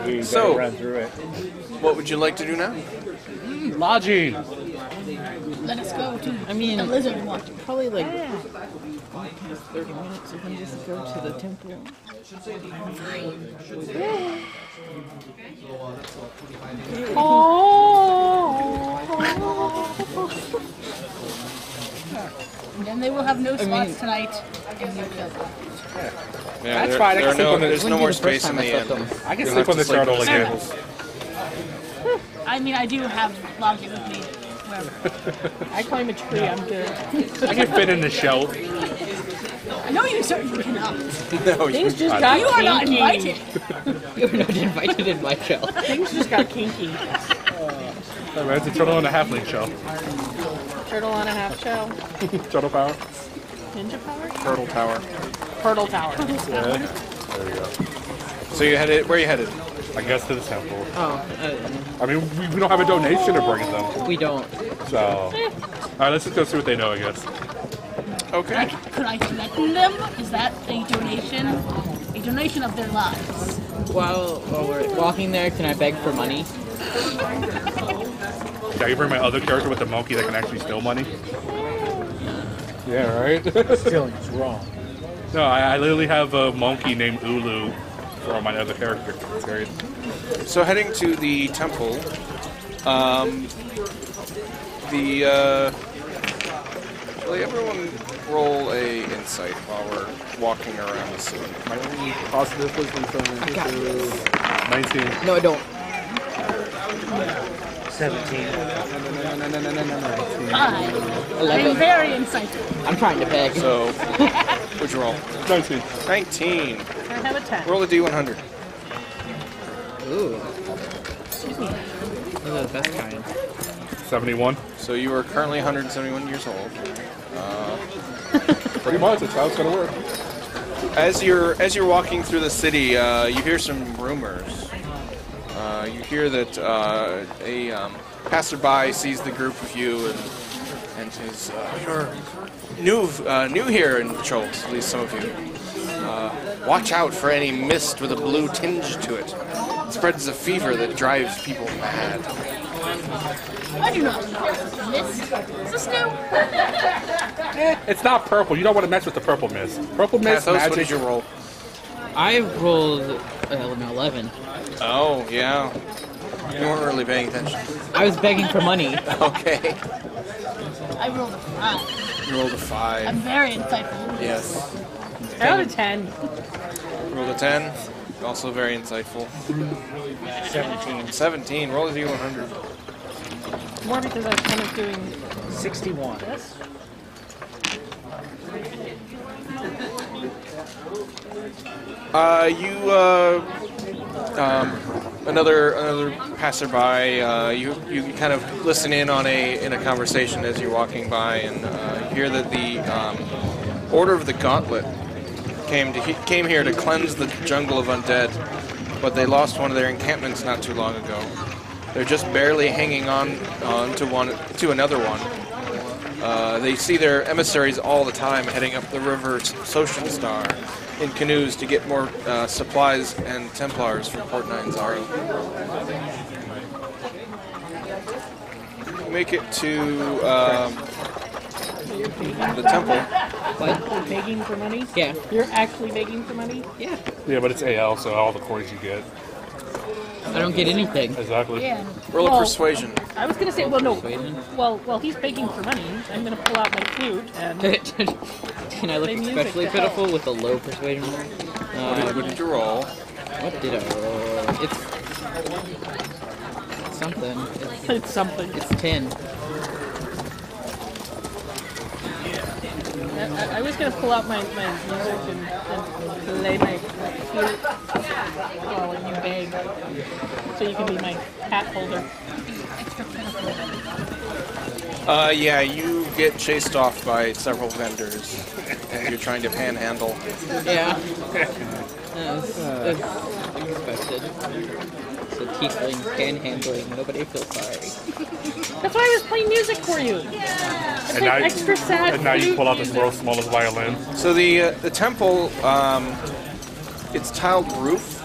C: You
A: So-
C: gotta run through it.
A: What would you like to do now?
G: Lodging!
E: Let us go to
F: I mean-
E: the lizard one.
F: Probably like 30 minutes. We can just go to the temple.
E: And then they will have no slots tonight, and you kill them.
A: Yeah,
G: That's fine, I can sleep on the-
A: there's no
F: Wouldn't be
A: more
F: the first
A: space in
F: time I
A: the
F: slept
A: inn.
F: on them.
G: I can
A: You'll
G: sleep
A: have
G: on
A: to
G: the
A: sleep
G: turtle
A: in the
G: again.
A: stables.
E: I mean, I do have lodging with me. Wherever.
B: I climb a tree, I'm good.
G: I can fit in the shelf.
E: I know you certainly cannot.
A: No,
B: Things just got
E: You are not
B: kinky.
E: invited.
F: You're not invited in my shell.
B: Things just got kinky.
G: It's a turtle and a halfling shell.
B: Turtle on a half shell.
G: Turtle power.
B: Ninja power?
A: Turtle Tower.
B: Turtle tower.
G: Yeah. There we go.
A: So you headed? Where are you headed?
G: I guess to the temple.
F: Oh,
G: I mean, we don't have a donation to bring them.
F: we don't.
G: So, alright, let's just go see what they know, I guess.
A: Okay.
E: Could I threaten them? Is that a donation? A donation of their lives.
F: While we're walking there, can I beg for money?
G: Yeah, you bring my other character with the monkey that can actually steal money. Yeah, right?
C: Stealing's wrong.
G: No, I literally have a monkey named Ulu for my other character. It's great.
A: So heading to the temple, Will everyone roll a insight while we're walking around the city?
G: My only positive wisdom is 19.
F: No, I don't.
C: 17.
E: I'm
F: 11.
E: very insightful.
F: I'm trying to beg.
A: So, what'd you roll?
G: 19.
A: 19.
B: I have a 10.
A: Roll a d100.
F: Ooh. Those are the best kind.
G: 71.
A: So you are currently 171 years old.
G: Pretty much, that's how it's gonna work.
A: As you're walking through the city, you hear some rumors. You hear that a passerby sees the group of you and says, "You're new here in Schultz, at least some of you. Watch out for any mist with a blue tinge to it. It spreads a fever that drives people mad."
E: I do not know this. Is this new?
G: It's not purple. You don't want to mess with the purple mist. Purple mist,
A: Pathos,
G: magic.
A: what did you roll?
F: I rolled an 11.
A: Oh, yeah. You weren't really paying attention.
F: I was begging for money.
A: Okay.
E: I rolled a 5.
A: You rolled a 5.
E: I'm very insightful.
A: Yes.
B: Out of 10.
A: Rolled a 10. Also very insightful.
C: 17.
A: 17. Roll a D100.
B: More because I was kind of doing
C: 61.
B: this.
A: Another passerby. You kind of listen in on a conversation as you're walking by, and you hear that the Order of the Gauntlet came here to cleanse the jungle of undead, but they lost one of their encampments not too long ago. They're just barely hanging on to another one. They see their emissaries all the time heading up the river Socian Star in canoes to get more supplies and Templars for Port Nine Zaro. Make it to the temple.
F: What?
B: You're begging for money?
F: Yeah.
B: You're actually begging for money?
F: Yeah.
G: Yeah, but it's AL, so all the coins you get.
F: I don't get anything.
G: Exactly.
E: Yeah.
A: Roll a
B: Well,
A: persuasion.
B: I was gonna say, well, no.
F: Persuasion?
B: Well, he's begging for money. I'm gonna pull out my flute and
F: Can I look
B: Play music
F: especially
B: to
F: pitiful
B: help.
F: with a low persuasion roll?
A: What did you roll?
F: What did I roll? It's something.
B: it's something.
F: It's 10.
B: I was gonna pull out my music and play my flute while you beg, so you can be my hat holder.
A: Yeah, you get chased off by several vendors, and you're trying to panhandle.
F: Yeah. That's expected. So tiefling panhandling, nobody feels sorry.
B: That's why I was playing music for you.
G: And now,
B: Extra sad.
G: and now you
B: flute
G: pull out this
B: music.
G: world's smallest violin.
A: So the temple, its tiled roof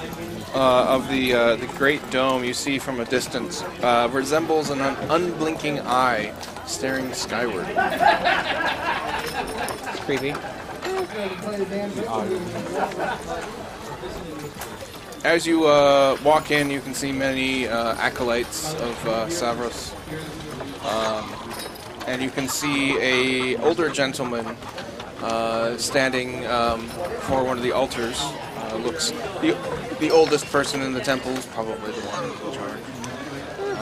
A: of the great dome you see from a distance resembles an unblinking eye staring skyward.
F: It's creepy.
A: As you walk in, you can see many acolytes of Savros. And you can see a older gentleman standing for one of the altars. Looks the oldest person in the temple is probably the one in charge.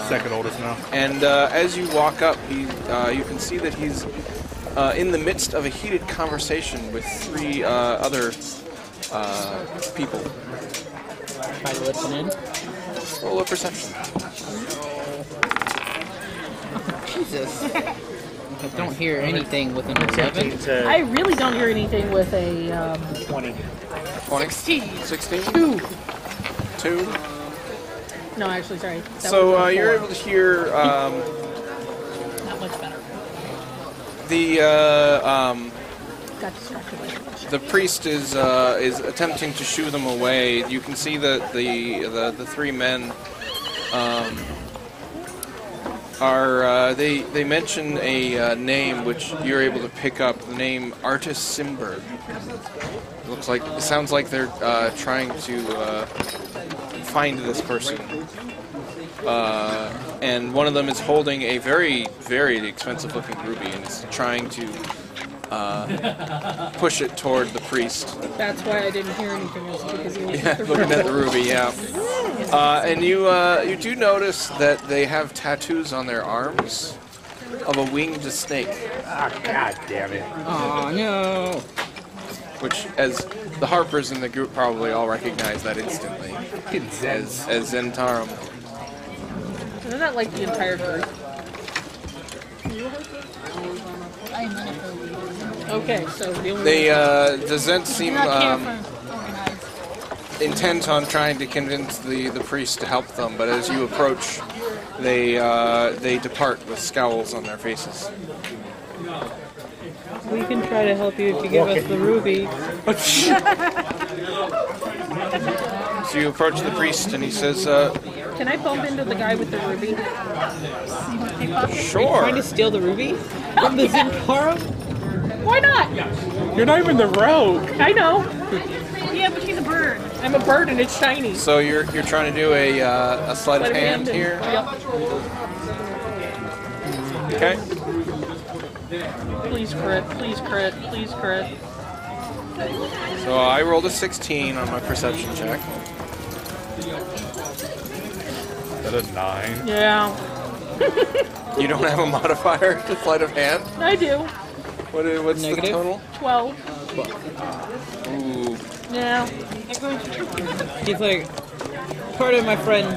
G: Second oldest now.
A: And as you walk up, you can see that he's in the midst of a heated conversation with 3 other people.
F: Try to listen in.
A: Roll a perception.
F: Jesus. I don't hear anything with an 11.
B: I really don't hear anything with a
C: 20.
A: 20?
B: 16.
A: 16?
B: 2.
A: 2?
B: No, actually, sorry. That
A: So
B: was a
A: you're
B: 4.
A: able to hear
B: Not much better. Got distracted by it.
A: the priest is attempting to shoo them away. You can see that the 3 men are they mention a name which you're able to pick up. The name Artis Simberg. It sounds like they're trying to find this person. And one of them is holding a very, very expensive-looking ruby and is trying to push it toward the priest.
B: That's why I didn't hear anything else, because he was
A: Yeah, looking at the ruby, yeah. And you do notice that they have tattoos on their arms of a winged snake,
C: Ah, god damn it.
F: Oh no.
A: which, as the Harpers in the group probably all recognize that instantly as Zentarum.
B: Isn't that like the entire group?
E: I'm unaffiliated.
B: Okay, so the only
A: The Zent seem
E: I'm not here for organized.
A: intent on trying to convince the priest to help them, but as you approach, they depart with scowls on their faces.
F: We can try to help you if you give us the ruby.
A: So you approach the priest, and he says,
B: Can I bump into the guy with the ruby?
A: "Sure."
F: Trying to steal the ruby from the Zintaro?
B: Why not?
G: You're not even the rogue.
B: I know.
E: Yeah, but she's a bird.
B: I'm a bird and it's shiny.
A: So you're trying to do a sleight of hand here.
B: Yep.
A: Okay.
B: Please crit, please crit, please crit.
A: So I rolled a 16 on my perception check.
G: Is that a 9?
B: Yeah,
A: You don't have a modifier to sleight of hand?
B: I do.
A: What's the
F: Negative?
A: total?
B: 12.
A: Ooh.
B: Yeah.
F: He's like, part of my friend,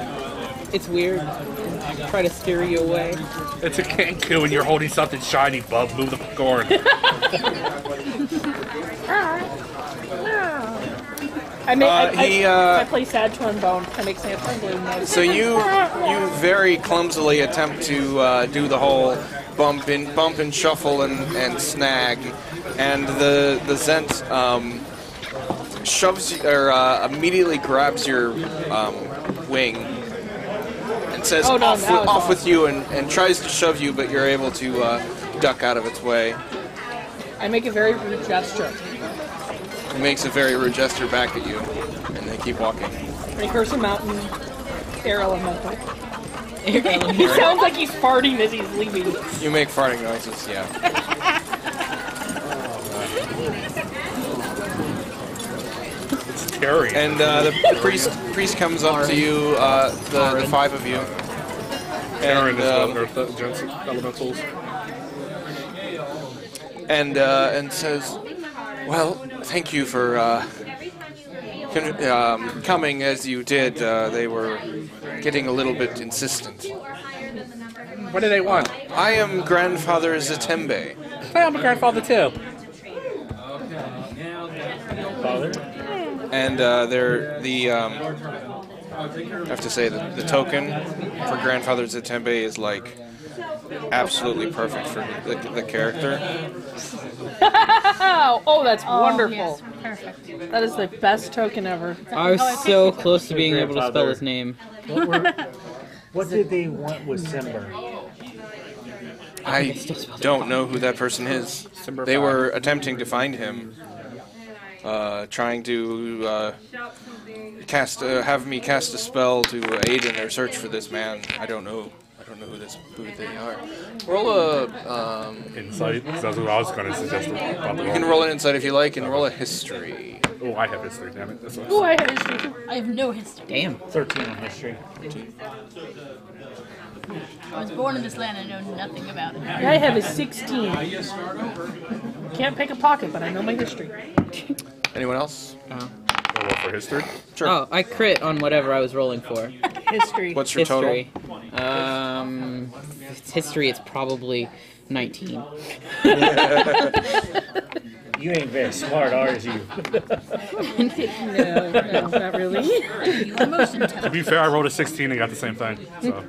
F: it's weird. Try to steer you away.
G: It's a Kenku and you're holding something shiny, bub. Move the gourd.
B: I play sad trombone. I make sad trombone noise.
A: So you very clumsily attempt to do the whole bump and shuffle and snag, and the Zent shoves or immediately grabs your wing and says off with you and tries to shove you, but you're able to duck out of its way.
B: I make a very rude gesture.
A: It makes a very rude gesture back at you, and they keep walking.
B: I curse a mountain air elemental. He sounds like he's farting as he's leaving.
A: You make farting noises, yeah.
G: It's scary.
A: And the priest comes up to you, the five of you.
G: Aaron is one of the gents elementals.
A: And says, "Well, thank you for coming as you did. They were getting a little bit insistent."
G: What do they want?
A: I am Grandfather Zatembe.
G: I'm a grandfather too.
C: Father?
A: And they're the I have to say that the token for Grandfather Zatembe is like absolutely perfect for the character.
B: Oh, that's wonderful.
E: Yes, perfect.
B: That is the best token ever.
F: I was so close to being able to spell his name.
C: What did they want with Simber?
A: I don't know who that person is. They were attempting to find him, trying to have me cast a spell to aid in their search for this man. I don't know who they are. Roll a
G: Insight. That's what I was going to suggest.
A: you can roll an insight if you like, and roll a history.
G: Oh, I have history. Damn it. That's
B: Oh, I have history too.
E: I have no history.
F: Damn.
C: 13 on history.
E: I was born in this land and know nothing about it.
B: I have a 16. Can't pick a pocket, but I know my history.
A: Anyone else?
G: roll for history.
A: Sure.
F: Oh, I crit on whatever I was rolling for.
B: History.
A: What's your total?
F: History. History, it's probably 19.
C: You ain't very smart, are you?
B: No, not really.
E: The most
G: To
E: intelligent.
G: be fair, I rolled a 16 and got the same thing. So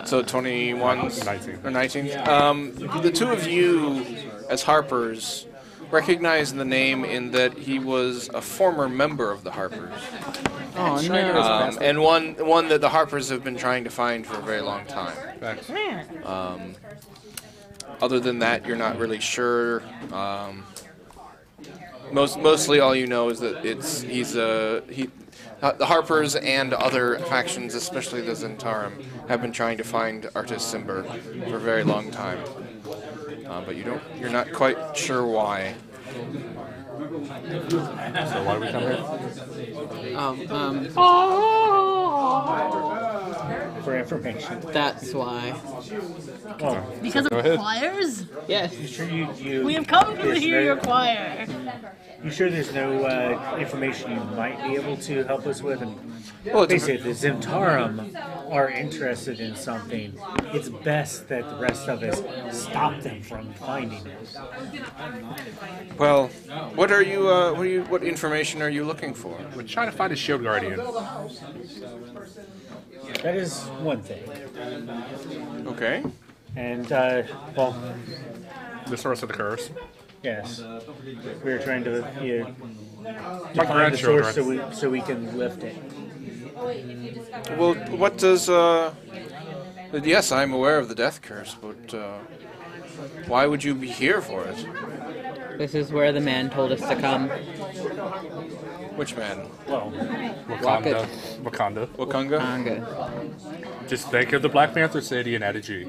A: So 21
G: 19.
A: or 19. The two of you, as Harpers, recognize the name in that he was a former member of the Harpers,
F: Oh, no.
A: and one that the Harpers have been trying to find for a very long time.
G: Thanks.
A: Other than that, you're not really sure. Mostly, all you know is that the Harpers and other factions, especially the Zentarum, have been trying to find Artis Cimber for a very long time. But you're not quite sure why.
G: So why do we come here?
C: For information.
F: That's why.
C: Oh,
E: Because
G: Go
E: of
G: ahead.
E: choirs?
F: Yes.
C: sure you
E: We have come to
C: there's
E: hear
C: no-
E: your choir.
C: You sure there's no information you might be able to help us with? And
A: Well, it's
C: basically, if the Zentarum are interested in something, it's best that the rest of us stop them from finding it.
A: well, what information are you looking for?
G: We're trying to find a shield guardian.
C: That is one thing.
A: Okay.
C: And, well,
G: The source of the curse.
C: yes. We were trying to
G: My
C: find the source
G: grandchildren.
C: so we can lift it.
A: Well, what does yes, I'm aware of the death curse, but why would you be here for it?
F: This is where the man told us to come.
A: Which man?
C: Well,
G: Wakanda. Wakanda.
A: Wakanga?
F: Manga.
G: Just think of the Black Panther City and add a G.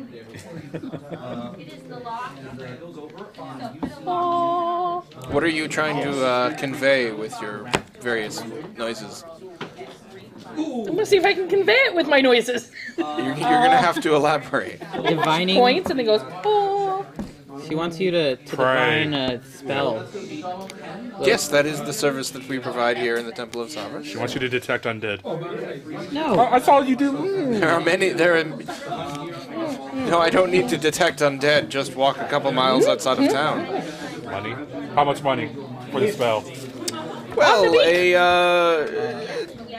A: What are you trying to convey with your various noises?
B: I'm gonna see if I can convey it with my noises.
A: You're gonna have to elaborate.
F: Divining.
B: Points and it goes, oh.
F: She wants you to divine a spell.
A: Yes, that is the service that we provide here in the Temple of Savage.
G: She wants you to detect undead.
F: No.
G: I saw you do.
A: There are many. No, I don't need to detect undead. Just walk a couple miles outside of town.
G: Money? How much money for the spell?
A: Well,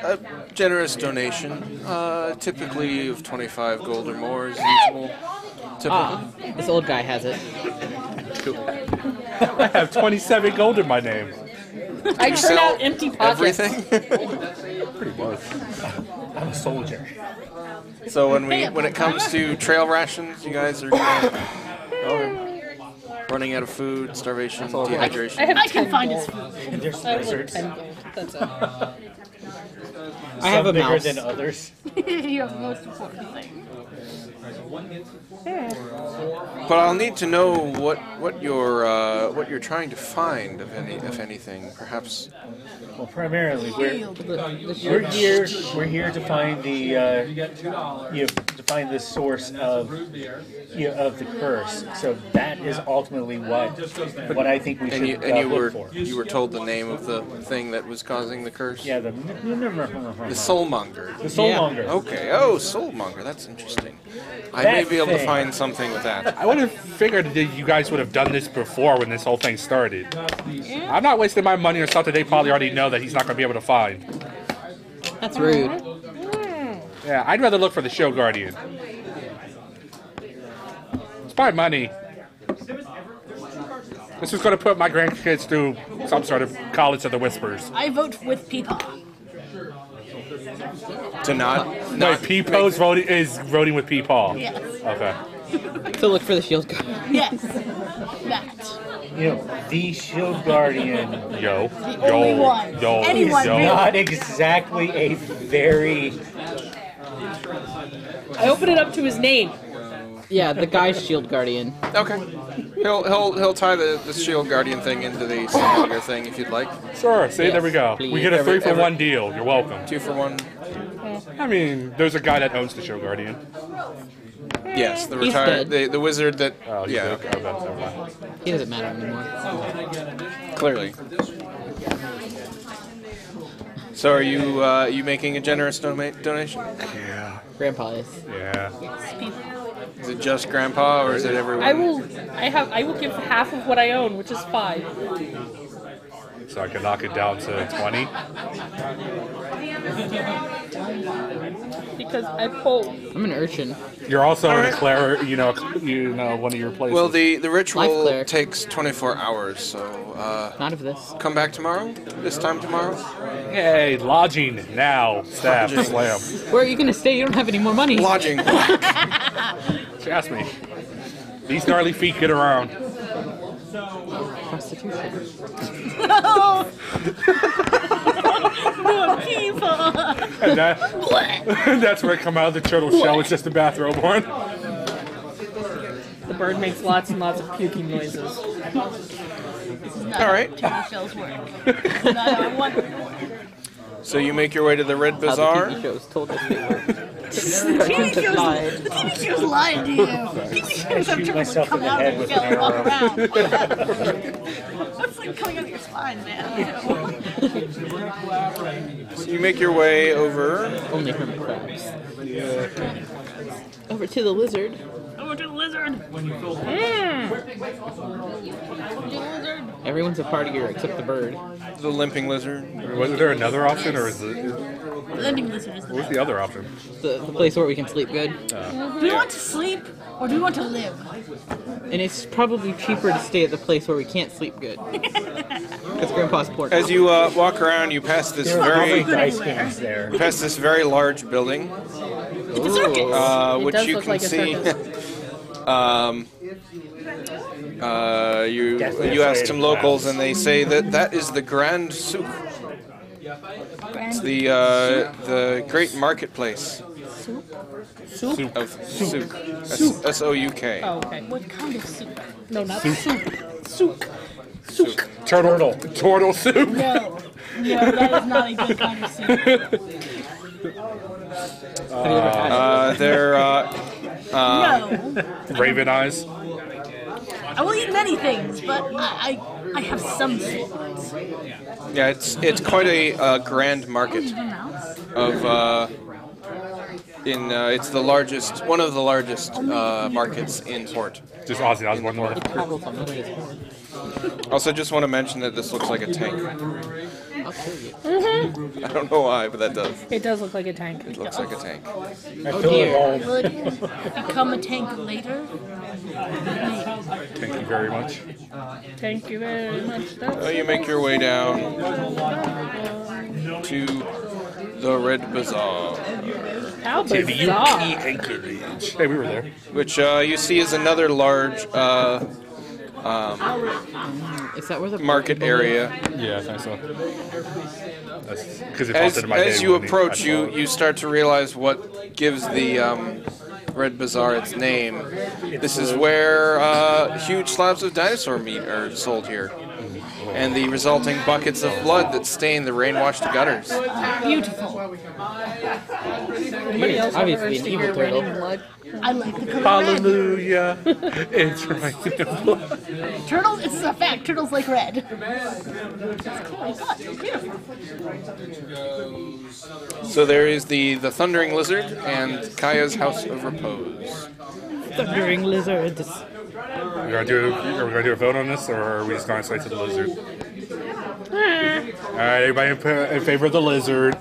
A: a generous donation, typically of 25 gold or more is usual. Typically.
F: This old guy has it.
G: I have 27 gold in my name.
B: I turn
A: Sell
B: out empty pockets.
A: everything.
G: Pretty much.
C: I'm a soldier.
A: So when it comes to trail rations, you guys are running out of food, starvation, dehydration.
B: I
E: can find his
B: food.
C: And there's
B: I have
C: lizards.
B: 10 gold. That's it.
F: I have
C: Some
F: a
C: bigger
F: mouse.
C: than others.
E: You have the most important thing.
A: But I'll need to know what you're trying to find, if anything. Perhaps.
C: Well, primarily we're here to find the source of the curse. So that is ultimately what I think we should look for.
A: You were told the name of the thing that was causing the curse.
C: Yeah, the
A: Soulmonger.
C: The Soulmonger.
A: Okay. Oh, Soulmonger. That's interesting. I
C: That
A: may be able to
C: thing.
A: find something with that.
G: I would have figured that you guys would have done this before when this whole thing started. I'm not wasting my money on something they probably already know that he's not going to be able to find.
F: That's rude.
G: Yeah, I'd rather look for the Shield Guardian. It's my money. This is going to put my grandkids through some sort of college of the whispers.
E: I vote with Peepaw.
A: To not
G: No, Peepow's voting with Peepaw.
E: Yes.
G: Okay.
F: To look for the shield guard.
E: Yes. That.
C: The Shield Guardian
G: Yo.
E: only one.
G: Yo.
E: Anyone
C: is
G: Yo.
C: not exactly a very.
B: I open it up to his name.
F: Yeah, the guy's shield guardian.
A: Okay. He'll tie the Shield Guardian thing into the Soulmonger thing if you'd like.
G: Sure, see,
F: Yes,
G: there we go.
F: please.
G: We get a 3-for-1 deal. You're welcome.
A: 2 for 1.
G: I mean, there's a guy that owns the Shield Guardian.
A: Yes, the
F: He's
A: retired
F: dead.
A: the wizard that.
G: Oh, he's
A: yeah.
G: dead. Okay, never mind.
F: He doesn't matter anymore.
A: Clearly. So are you making a generous donation?
G: Yeah.
F: Grandpa is.
G: Yeah.
A: Is it just Grandpa or is it everyone?
B: I will give half of what I own, which is 5.
G: So I can knock it down to 20.
B: Because I pull.
F: I'm an urchin.
G: You're also a cleric, you know, one of your places.
A: Well, the
F: Life
A: ritual
F: cleric.
A: takes 24 hours, so
F: Not of this.
A: come back tomorrow. This time tomorrow.
G: Hey, lodging now. Stab,
A: Lodging.
G: slam.
F: Where are you gonna stay? You don't have any more money.
A: Lodging.
G: She asked me. These gnarly feet get around.
F: Prostitution.
E: Peepaw.
G: And that's where I come out of the turtle shell. It's just a bathrobe on.
B: The bird makes lots and lots of puking noises.
A: All right.
E: Turtle shells work. Not how I want them to work.
A: So you make your way to the Red
F: How the
A: Bazaar.
F: TV shows told us they were.
E: The TV show's lying to you. TV shows have
C: Shoot
E: trouble
C: myself
E: coming
C: in the
E: out
C: head
E: of
C: with
E: your
C: an
E: shell and walk
C: arrow.
E: around. That's like coming out of your spine, man.
A: So you make your way over.
F: Only hermit crabs. Over to the lizard.
E: Over to the lizard.
F: Everyone's a partier except the bird.
A: The limping lizard.
G: Was there another option, or is it?
E: Landing lizard is the
G: What's the other option?
F: The place where we can sleep good.
E: Do you want to sleep or do you want to live?
F: And it's probably cheaper to stay at the place where we can't sleep good. Because Grandpa's poor.
A: As you walk around, you pass this
C: There are probably
A: very
C: dice games there.
A: large building,
E: It's a circus.
B: It
A: which
B: does
A: you
B: look
A: can
B: like a
A: see. You
C: Definitely
A: you
C: a
A: ask
C: trade
A: some
C: of
A: locals,
C: clowns.
A: and they say that is the Grand Souk. It's the great marketplace
F: Soup?
A: of Souk. S-O-U-K.
B: Oh, okay.
E: What kind of soup?
B: No, not soup. Souk.
G: Turtle soup.
E: No. No, that is not a good kind of soup.
A: They're
E: No.
G: Raven eyes.
E: I will eat many things, but I have some favorites.
A: yeah, it's quite a grand market of it's the largest, one of the largest markets in Port.
G: Just Ozzy Osbourne more.
F: Toggle something.
A: Also, just want to mention that this looks like a tank.
F: I'll kill you.
A: I don't know why, but that does.
B: It does look like a tank.
A: It looks like a tank.
C: I feel at home.
E: Will it become a tank later?
G: Thank you very much.
B: Thank you very much.
A: So you make your way down to the Red Bazaar,
B: How bizarre.
G: Hey, we were there.
A: which you see is another large
F: Is that where the
A: market area.
G: Yeah, I think so. Because it popped into my head
A: As you
G: when
A: approach,
G: I saw it.
A: you start to realize what gives the Red Bazaar its name. This is where huge slabs of dinosaur meat are sold here, and the resulting buckets of blood that stain the rain-washed gutters.
E: Beautiful.
B: Anybody else ever
F: Obviously an
B: see
F: evil
B: your
F: turtle.
B: raining blood?
E: I like the color red.
G: Hallelujah. It's right.
E: Turtles, it's a fact, turtles like red. Oh my god, beautiful.
A: So there is the Thundering Lizard and Kaya's House of Repose.
F: Thundering lizards.
G: Are we gonna do a vote on this, or are we just going straight to the lizard? Alright, everybody in favor of the lizard.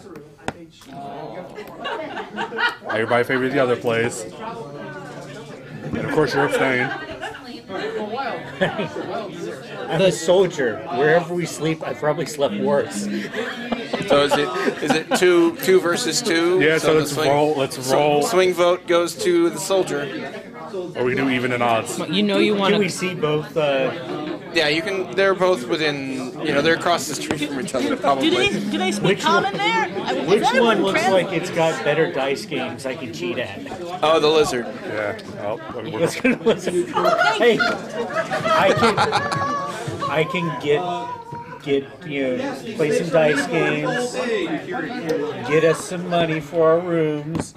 G: Everybody in favor of the other place. And of course you're abstaining.
C: I'm a soldier. Wherever we sleep, I probably slept worse.
A: So is it two versus two?
G: Yeah, so
A: the
G: let's roll. Let's roll.
A: Swing vote goes to the soldier.
G: Or we can do even and odds.
F: You know you want
C: Can we
F: to.
C: see both?
A: Yeah, you can. They're both within. They're across the street from each other. Probably.
E: Do they speak
C: Which
E: common
C: one-
E: there?
C: Which one looks like it's got better dice games I can cheat at?
A: Oh, the lizard.
G: Yeah. Oh,
C: Let's go to listen. Hey, I can get play some dice games, get us some money for our rooms.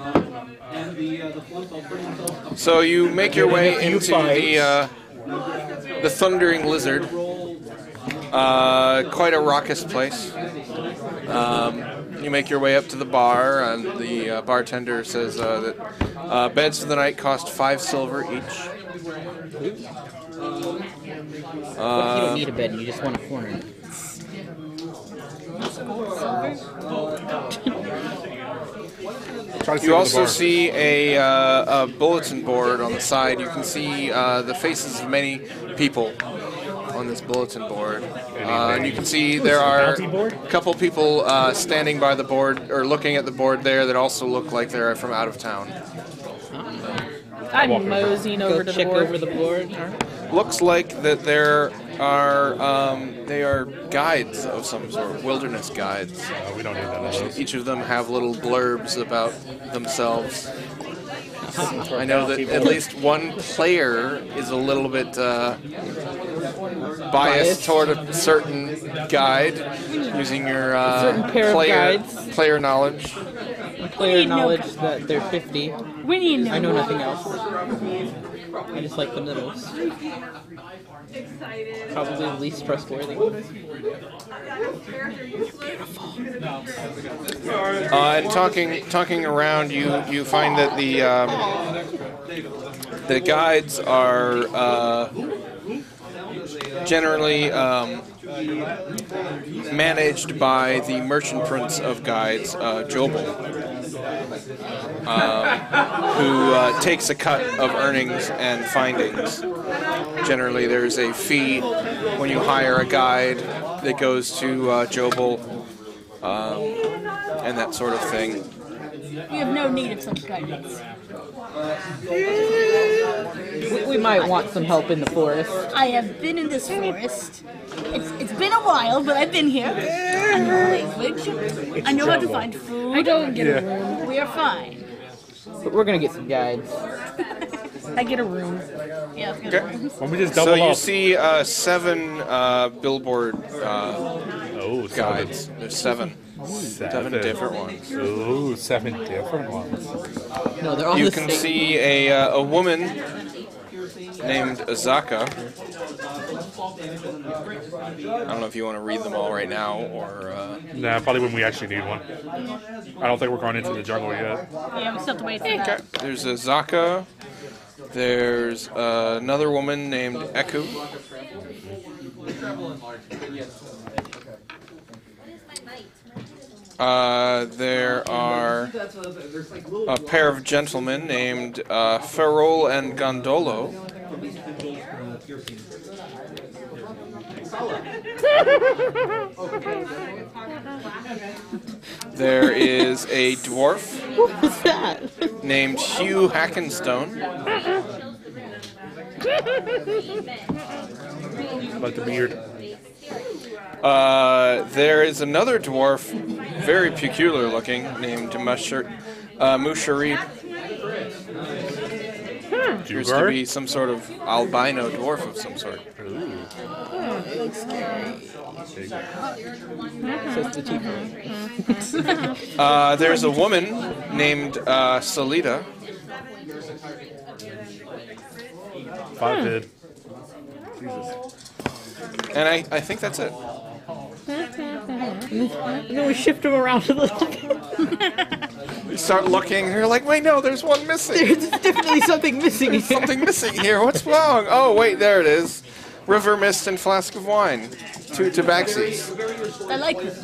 A: So you make your way
C: Getting a
A: into
C: few
A: the Thundering Lizard. Quite a raucous place. You make your way up to the bar, and the bartender says that beds for the night cost 5 silver each.
F: What if you don't need a bed and you just want a corner?
A: You also see a bulletin board on the side. You can see the faces of many people on this bulletin board. And you can see there are a couple people standing by the board or looking at the board there that also look like they're from out of town.
B: I'm moseying over to the
F: Check
B: board.
F: over the board.
A: Looks like that there are they are guides of some sort, wilderness guides.
G: we don't need none of those.
A: Each of them have little blurbs about themselves. I know that at least one player is a little bit biased toward a certain guide, using your
F: certain pair of guides.
A: player knowledge.
F: Player knowledge that they're 50.
E: We need no
F: I know
E: more.
F: nothing else. I just like the middles. Probably the least trustworthy.
A: And talking around, you find that the guides are generally managed by the merchant prince of guides, Jobel, who takes a cut of earnings and findings. Generally, there's a fee when you hire a guide that goes to Jobel, and that sort of thing.
E: We have no need of such guidance.
F: We might want some help in the forest.
E: I have been in this forest It's been a while, but I've been here. I know language. I know how to find food.
B: I don't get a room.
E: We are fine.
F: But we're gonna get some guides.
B: I get a room.
E: Yeah, it's good.
A: Okay.
G: Why don't we just double
A: So you
G: up?
A: see 7 billboard
G: Oh,
A: guides. There's 7. 7 different ones.
G: Ooh, 7 different ones.
F: No, they're all
A: You
F: the
A: can
F: same.
A: see a woman named Azaka. I don't know if you want to read them all right now or.
G: Nah, probably when we actually need one. I don't think we're going into the jungle yet.
E: Yeah, we still have to wait for
A: Okay.
E: that.
A: There's Azaka. There's another woman named Eku. There are a pair of gentlemen named Ferrol and Gondolo. There is a dwarf
F: What was that?
A: named Hugh Hackenstone.
G: Like the beard.
A: There is another dwarf, very peculiar looking, named Musharib. Appears to be some sort of albino dwarf of some sort.
F: Says the cheap
A: There's a woman named Salida.
G: 5 hid.
A: And I think that's it.
F: And then we shift them around a little bit.
A: You start looking, and you're like, wait, no, there's one missing.
F: There's definitely something missing here.
A: Something missing here. What's wrong? Oh, wait, there it is. River mist and flask of wine. 2 tabaxis.
E: I like this.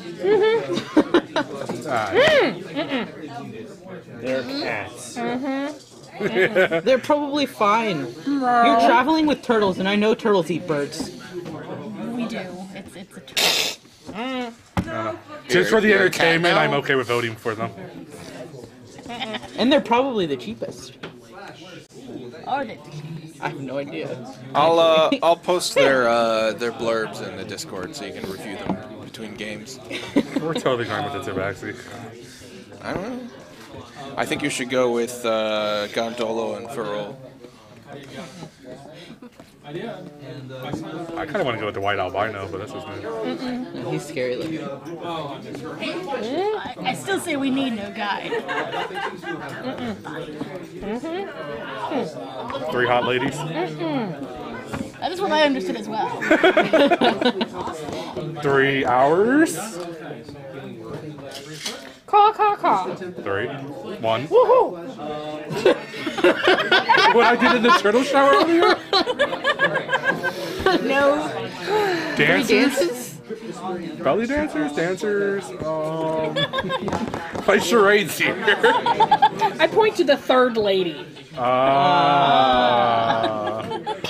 C: They're cats.
F: They're probably fine. You're traveling with turtles, and I know turtles eat birds.
E: We do. It's a treat.
G: Just for the
A: You're a cat
G: entertainment,
A: now?
G: I'm okay with voting for them.
F: And they're probably the cheapest.
E: Are they?
F: I have no idea.
A: I'll post their blurbs in the Discord so you can review them between games.
G: We're totally fine with the Tabaxi.
A: I don't know. I think you should go with Gondolo and Ferrol.
G: I kind of want to go with the white albino, but that's just me.
F: He's scary looking.
E: I still say we need no guide.
G: 3 hot ladies.
E: That is what I understood as well.
G: 3 hours.
B: Caw, caw, caw.
G: 3, 1.
B: Woohoo!
G: What I did in the turtle shower earlier?
E: No.
G: Dancers? Belly dancers? Play charades here.
B: I point to the third lady.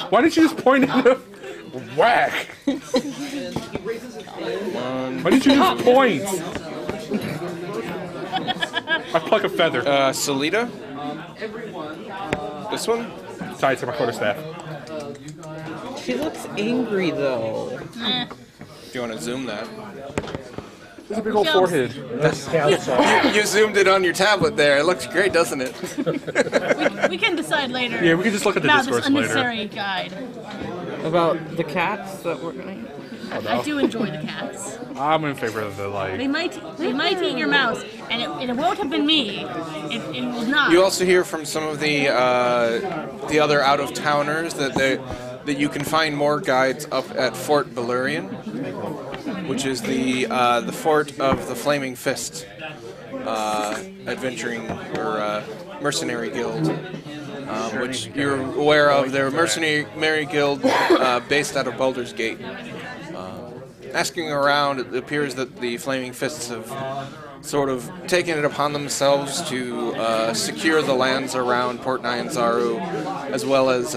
G: Why didn't you just point at the whack? Why didn't you just point? I pluck a feather.
A: Salida? This one?
G: Tied to my quarterstaff.
F: She looks angry though.
A: If you want to zoom that.
G: There's a big old forehead.
A: You zoomed it on your tablet there. It looks great, doesn't it?
E: We can decide later.
G: Yeah, we can just look at the
E: about this
G: discourse later.
E: unnecessary guide.
F: About the cats that we're gonna eat.
E: I do enjoy the cats.
G: I'm in favor of the
E: They
G: like.
E: might eat your mouse, and it won't have been me. It will not.
A: You also hear from some of the other out-of-towners that you can find more guides up at Fort Balurian, which is the fort of the Flaming Fist adventuring or mercenary guild, which you're aware of. They're a mercenary guild based out of Baldur's Gate. Asking around, it appears that the Flaming Fists have sort of taken it upon themselves to secure the lands around Port Nyanzaru, as well as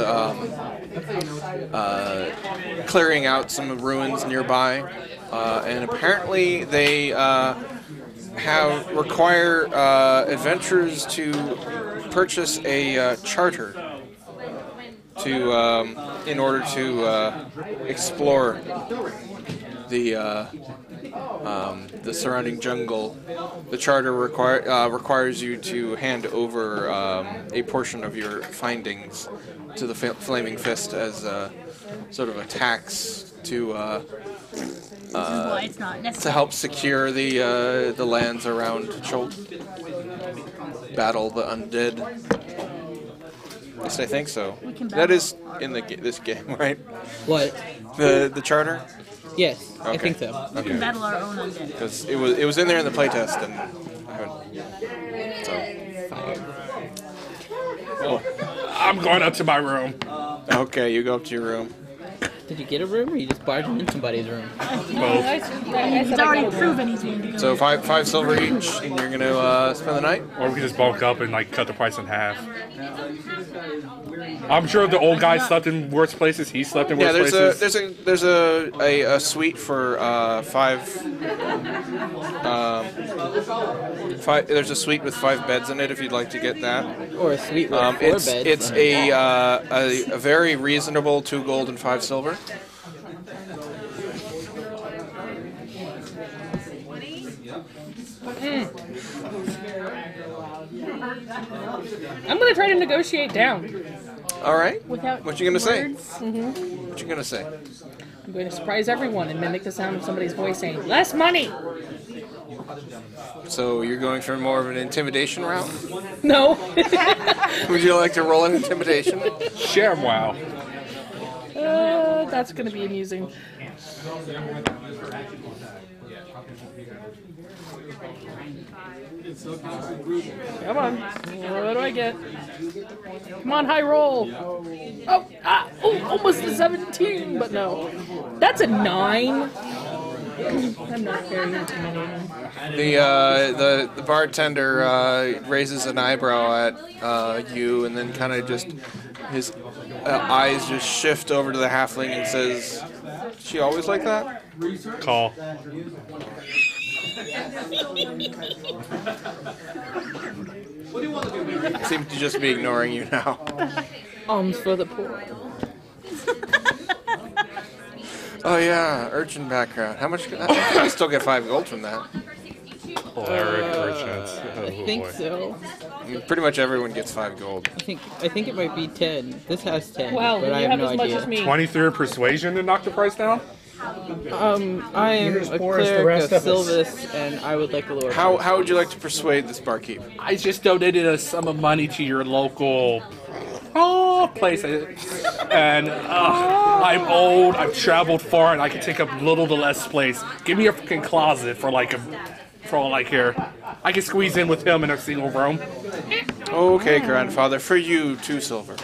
A: clearing out some ruins nearby. And apparently they require adventurers to purchase a charter in order to explore the surrounding jungle, the charter requires you to hand over a portion of your findings to the Flaming Fist as sort of a tax to
E: Why it's not
A: to
E: necessary.
A: help secure the lands around Cholt. Battle the undead. Yes, I think so.
E: can
A: That
E: battle
A: is in this game, right?
F: What?
A: The charter.
F: Yes, I
A: Okay.
F: think so.
E: We can battle our own undead.
A: Because it was in there in the playtest, and I haven't. So
G: I'm going up to my room.
A: okay, you go up to your room.
F: Did you get a room, or you just barged in somebody's room?
E: He's already proven he's going to do
A: So five silver each, and you're gonna spend the night.
G: Or we could just bulk up and like cut the price in half. I'm sure the old guy slept in worse places. He slept in worse
A: Yeah,
G: places.
A: there's a suite for five. There's a suite with 5 beds in it if you'd like to get that.
F: Or a suite with 4
A: It's
F: beds?
A: a very reasonable 2 gold and 5 silver.
B: I'm gonna try to negotiate down.
A: All right.
E: Without
A: What you gonna say?
E: words.
A: What you gonna say?
B: I'm going to surprise everyone and mimic the sound of somebody's voice saying, "Less money."
A: So you're going for more of an intimidation round?
B: No.
A: Would you like to roll an intimidation?
G: Sham wow.
B: That's gonna be amusing. Come on. What do I get? Come on, high roll. Oh, almost a 17, but no. That's a 9. I'm not very intimidating.
A: The bartender raises an eyebrow at you, and then kind of just his eyes just shift over to the halfling and says, "She always like that?"
G: Call.
A: Seems to just be ignoring you now.
F: Alms for the poor.
A: Oh yeah, urchin background. How much? I still get 5 gold from that.
G: Hilarious merchants.
F: I think so.
A: I mean, pretty much everyone gets 5 gold.
F: I think it might be 10. This has 10.
B: Wow,
F: but
B: you
F: I
B: have
F: have no
B: as much
F: idea.
B: as me.
G: 23 persuasion to knock the price down?
F: I am
C: You're as
F: a
C: poor as the
F: cleric
C: rest
F: of
C: of us.
F: Silvis, and I would like a lower
A: How would you like to persuade this barkeep?
G: I just donated a sum of money to your local place, and I'm old. I've traveled far, and I can take up little to less space. Give me a freaking closet for all I care. I can squeeze in with him in a single room.
A: Okay, grandfather, for you 2 silver.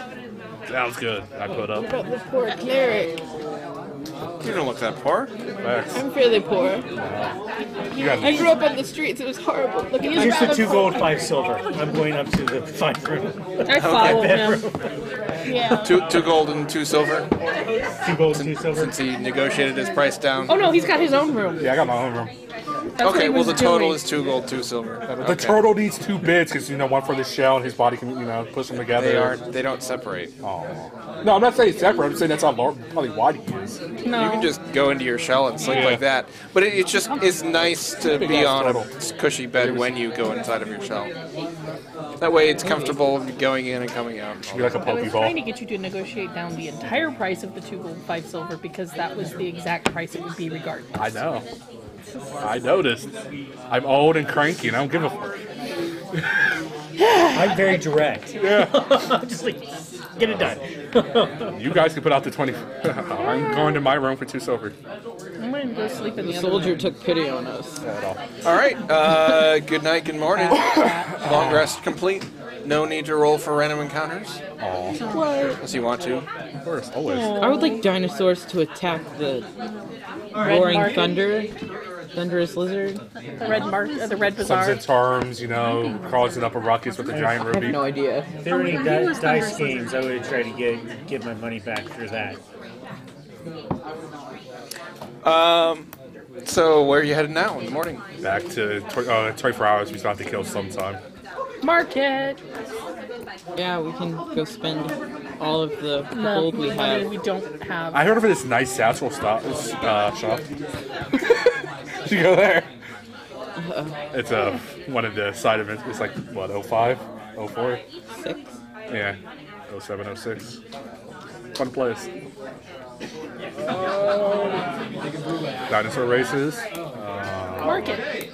G: Sounds good. I put up.
F: But the poor cleric.
A: You don't look that poor.
G: Facts.
F: I'm fairly poor.
G: You guys
F: I grew up on the streets. It was horrible. Look at
C: Here's the 2 gold, 5 silver. I'm going up to the 5 room.
B: I follow him.
E: Yeah.
A: 2 gold and 2 silver.
C: 2 gold, 2 silver.
A: Since he negotiated his price down.
B: Oh no, he's got his own room.
G: Yeah, I got my own room.
B: That's what
A: Okay,
B: he
A: well
B: was
A: the total
B: doing.
A: is 2 gold, 2 silver.
G: The
A: Okay.
G: turtle needs 2 bits because one for the shell and his body can push them together.
A: They don't separate.
G: Oh. No, I'm not saying separate. I'm saying that's how probably wide he is.
B: No.
A: You can just go into your shell and sleep like that. But it just is nice to
G: Big
A: be
G: ass
A: on a
G: turtle.
A: cushy bed when you go inside of your shell. That way it's comfortable going in and coming out.
G: Be like a
B: I was
G: pokeball.
B: trying to get you to negotiate down the entire price of the 2 gold, 5 silver because that was the exact price it would be regardless.
G: I know. I noticed. I'm old and cranky, and I don't give a fuck.
C: I'm very direct.
G: Yeah.
C: Just like, get it done.
G: You guys can put out the 20. I'm going to my room for 2 silver.
B: I'm going to go sleep in the
F: The
B: other
F: soldier
B: room.
F: took pity on us.
A: All right. Good night, good morning. Long rest complete. No need to roll for random encounters, unless you want to.
G: Of course, always.
F: I would like dinosaurs to attack the
B: Red
F: roaring
B: market.
F: thunder, thunderous lizard.
B: The red
G: Comes
B: bazaar.
G: in terms, crawls it up a ruckus with a giant
F: I have
G: ruby.
F: no idea.
C: If there were any dice games, I would try to get my money back for that.
A: So where are you headed now in the morning?
G: Back to 24 hours, we still have to kill sometime.
B: Market.
F: Yeah, we can go spend all of the
B: No,
F: gold we
B: money
F: have.
B: we don't have.
G: I heard of this nice satchel shop. You go there. It's one of the side events. It's like what, 05, 04?
F: 6.
G: Yeah, 07, 06. Fun place. Dinosaur races.
B: Market.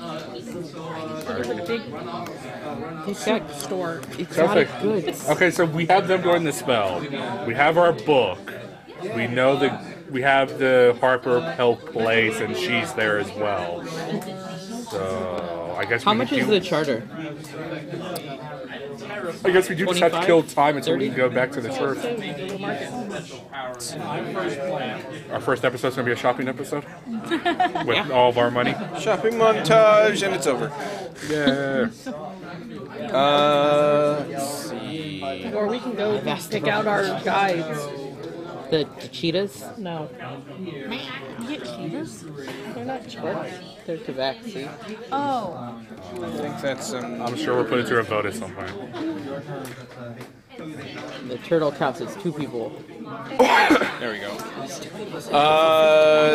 B: There's a big soup store.
F: Exotic goods.
G: Okay, so we have them during the spell. We have our book. We know we have the Harper Health place, and she's there as well. So I guess.
F: How much is the charter?
G: I guess we do just have to
F: 25?
G: kill time until we
F: 30?
G: can go back to the church. Our first episode's gonna be a shopping episode with all of our money.
A: Shopping montage, and it's over.
G: Yeah.
A: Let's see.
B: Or we can go pick out our guides.
F: The cheetahs?
B: No,
E: You get cheetahs?
B: they're not charged.
F: They're tabaxi.
E: Oh.
A: I think that's
G: I'm sure we'll put it to a vote at some point.
F: The turtle counts as 2 people.
A: There we go.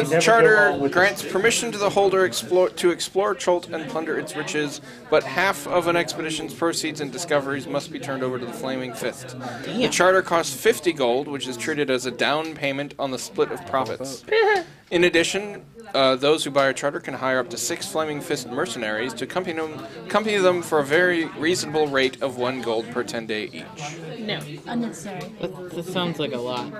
A: The charter grants permission to the holder to explore Cholt and plunder its riches, but half of an expedition's proceeds and discoveries must be turned over to the Flaming Fist. The charter costs 50 gold, which is treated as a down payment on the split of profits. In addition, those who buy a charter can hire up to 6 Flaming Fist mercenaries to accompany them for a very reasonable rate of 1 gold per 10-day each.
B: No.
E: Unnecessary.
F: That sounds like a lot.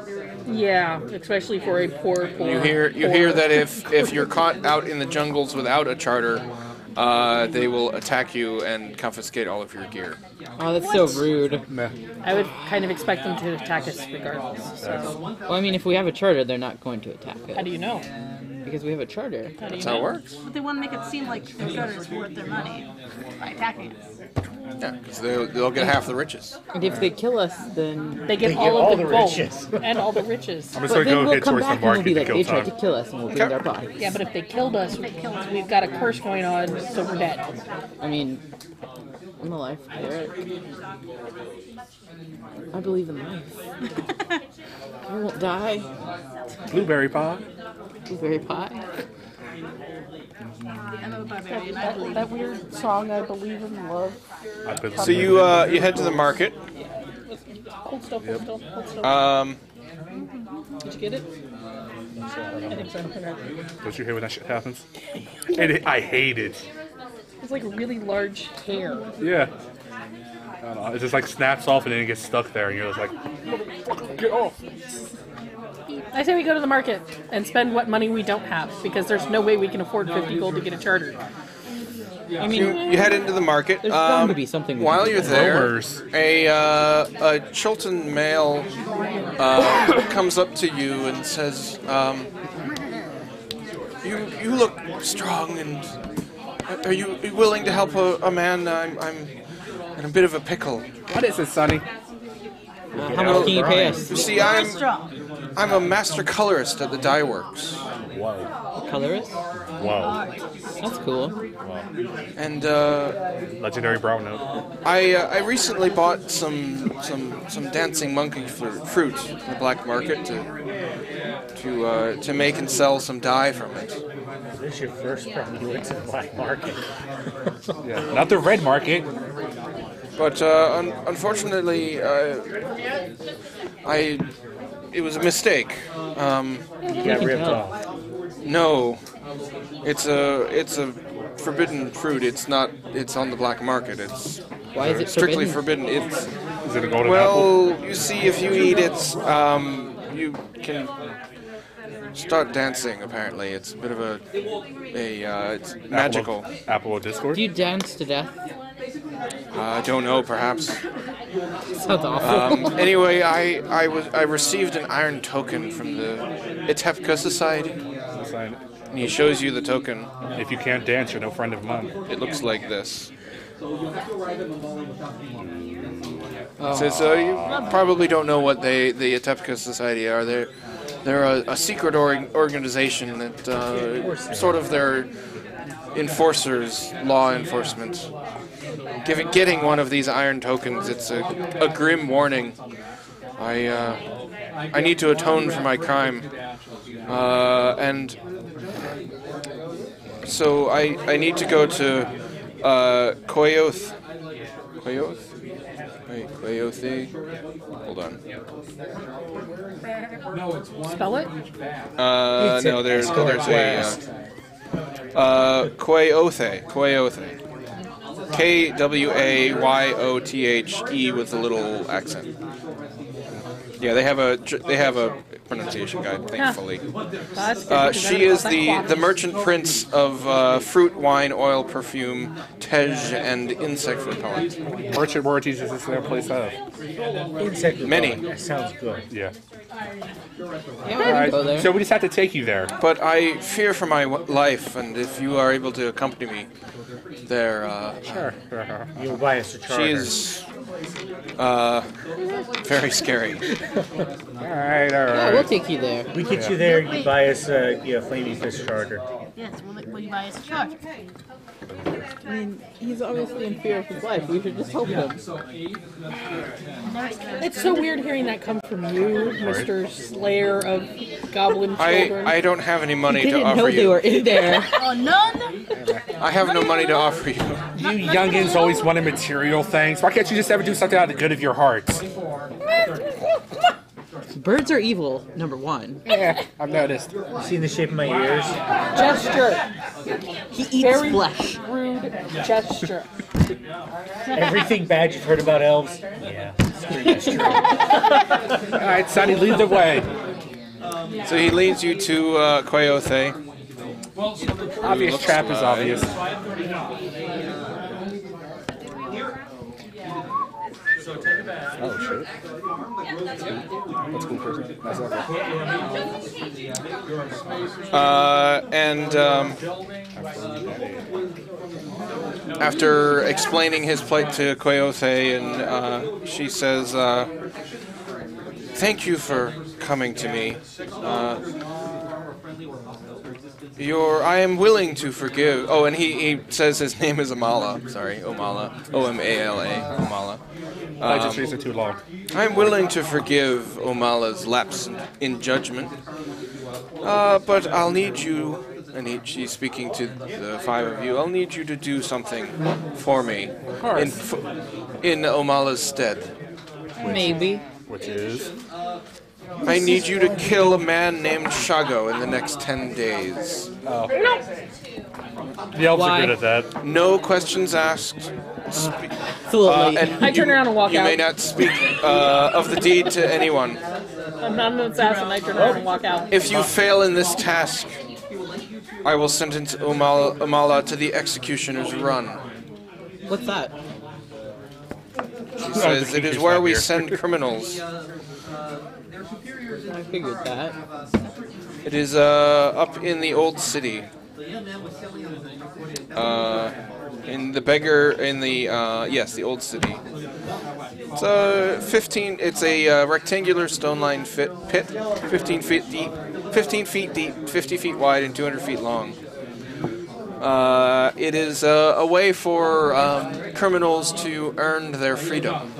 B: Yeah, especially for a poor.
A: You hear that if you're caught out in the jungles without a charter, they will attack you and confiscate all of your gear.
F: Oh, that's so rude.
B: I would kind of expect them to attack us regardless. So,
F: Well, I mean, if we have a charter, they're not going to attack
B: how do
F: us.
B: you know?
F: Because we have a charter.
B: How do you
A: That's how
B: know?
A: it works.
E: But they want to make it seem like their charter is worth their money by attacking us.
A: Yeah, because they'll get half the riches.
F: And if they kill us, then...
B: They get
C: They
B: all
C: get
B: of
C: all
B: the
C: the
B: gold
C: riches.
B: and all the riches.
G: I'm just
F: But
G: gonna
F: then
G: go
F: we'll
G: head
F: come
G: towards the
F: back and we'll
G: market
F: be
G: to
F: like,
G: kill
F: they tried to
G: time.
F: kill us, and we'll bring their bodies.
B: Yeah, but if they killed us, we've got a curse going on, so we're dead.
F: I mean, I'm alive, Eric. I believe in life. I won't die.
G: Blueberry pie.
F: Blueberry pie.
E: I'm a barbarian. I believe.
B: That weird song, I Believe in Love.
A: So you head to the market.
B: Hold still, hold still, hold still. Did you get it? I think so. Okay.
G: Don't you hate when that shit happens? I hate it.
B: It's like really large hair.
G: Yeah. I don't know. It just like snaps off and then it gets stuck there, and you're just like, get off.
B: I say we go to the market and spend what money we don't have, because there's no way we can afford 50 gold to get a charter.
F: I mean,
A: You head into the market.
F: there's bound to be something. we
A: While
F: can
A: you're
F: do.
A: there,
G: Romers.
A: a Chilton male comes up to you and says, "You look strong, and are you willing to help a man? I'm in a bit of a pickle.
G: What is it, Sonny?
F: How much can you pay us?
A: You see,
E: Very strong.
A: I'm a master colorist at the dye works,
G: Whoa.
F: Colorist?
G: Whoa.
F: That's cool.
A: and
G: Legendary brown note.
A: I recently bought some dancing monkey fruit in the black market to make and sell some dye from it.
C: This is your first time you went to the black market.
G: Yeah. Not the red market.
A: But unfortunately, it was a mistake.
C: You got ripped off.
A: No, it's a forbidden fruit. It's not. It's on the black market. It's
F: Why is it
A: strictly
F: forbidden?
A: It's
G: Is it a golden apple?
A: well, you see, if you eat it, you can start dancing. Apparently, it's a bit of it's magical.
G: Apple of Discord?
F: Do you dance to death?
A: I don't know. Perhaps.
F: Sounds awful.
A: Anyway, I received an iron token from the Itepka Society, and he shows you the token.
G: If you can't dance, you're no friend of mine.
A: It looks like this. So you probably don't know what the Itepka Society are. They're a secret organization that sort of their enforcers, law enforcement. getting one of these iron tokens. It's a grim warning. I need to atone for my crime, and so I need to go to Koyoth. Koyoth? Wait, Koyothi? Hold on.
B: Spell it?
A: No, there's a Koyothe. Koyothe. Kwayothe with a little accent. Yeah, they have a pronunciation guide, thankfully. She is the merchant prince of fruit, wine, oil, perfume, tej, and insect repellent.
G: Merchant warranties is this their place of?
C: Insect
A: Many.
C: repellent. That sounds good.
G: Yeah.
F: Yeah,
G: Alright,
F: go there.
G: so we just have to take you there.
A: But I fear for my life, and if you are able to accompany me there,
G: Sure.
C: You'll buy us a charter.
A: she is very scary.
G: Alright.
F: Yeah, we'll take you there.
C: We get you there, you buy us a flaming fist charter.
E: Yes, will you buy us a charger?
F: I mean, he's obviously in fear of his life. We should just help him.
B: It's so weird hearing that come from you, Mr. Slayer of Goblin Children.
A: I don't have any money
F: He
A: to
F: didn't
A: offer
F: know
A: you.
F: they were in there.
E: Oh, none?
A: I have no money to offer you.
G: You youngins always wanted material things. Why can't you just ever do something out of the good of your hearts?
F: Birds are evil, number one.
G: Yeah, I've noticed.
C: Seen the shape of my ears?
B: Gesture.
F: He eats
B: Very
F: flesh.
B: rude gesture.
C: Everything bad you've heard about elves? Yeah, it's pretty much true.
G: Alright, Sonny, lead the way.
A: So he leads you to Koyothe.
G: Obvious trap is obvious. Oh shit. That's cool person. That's not
A: After explaining his plight to Koyothe, and she says, "Thank you for coming to me. I am willing to forgive." Oh, and he says his name is Amala. Sorry, Omala. Omala. Omala.
G: I just reads it too long.
A: I'm willing to forgive Omala's lapse in judgment, but I'll need you, and she's speaking to the five of you, I'll need you to do something for me in Omala's stead.
F: Maybe.
G: Which is?
A: I need you to kill a man named Shago in the next 10 days.
G: Oh. The elves are good at that.
A: No questions asked.
F: It's a little late.
A: And
B: I turn around and walk
A: you
B: out.
A: may not speak of the deed to anyone.
B: I'm not an assassin. I turn around and walk out.
A: If you fail in this task, I will sentence Omala to the executioner's run.
F: What's that?
A: She says it is where we send criminals.
F: I figured that.
A: It is up in the old city. The old city. It's a rectangular stone-lined pit, 15 feet deep, 50 feet wide, and 200 feet long. It is a way for criminals to earn their freedom.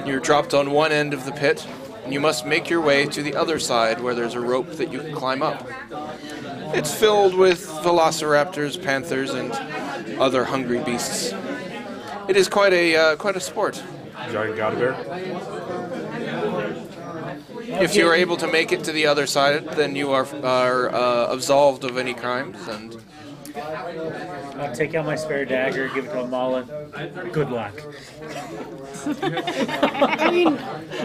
A: You're dropped on one end of the pit, and you must make your way to the other side where there's a rope that you can climb up. It's filled with velociraptors, panthers, and other hungry beasts. It is quite a sport.
G: Giant God bear.
A: If you are able to make it to the other side, then you are absolved of any crimes. And
C: I'll take out my spare dagger, give it to Amala. Good luck.
F: I mean,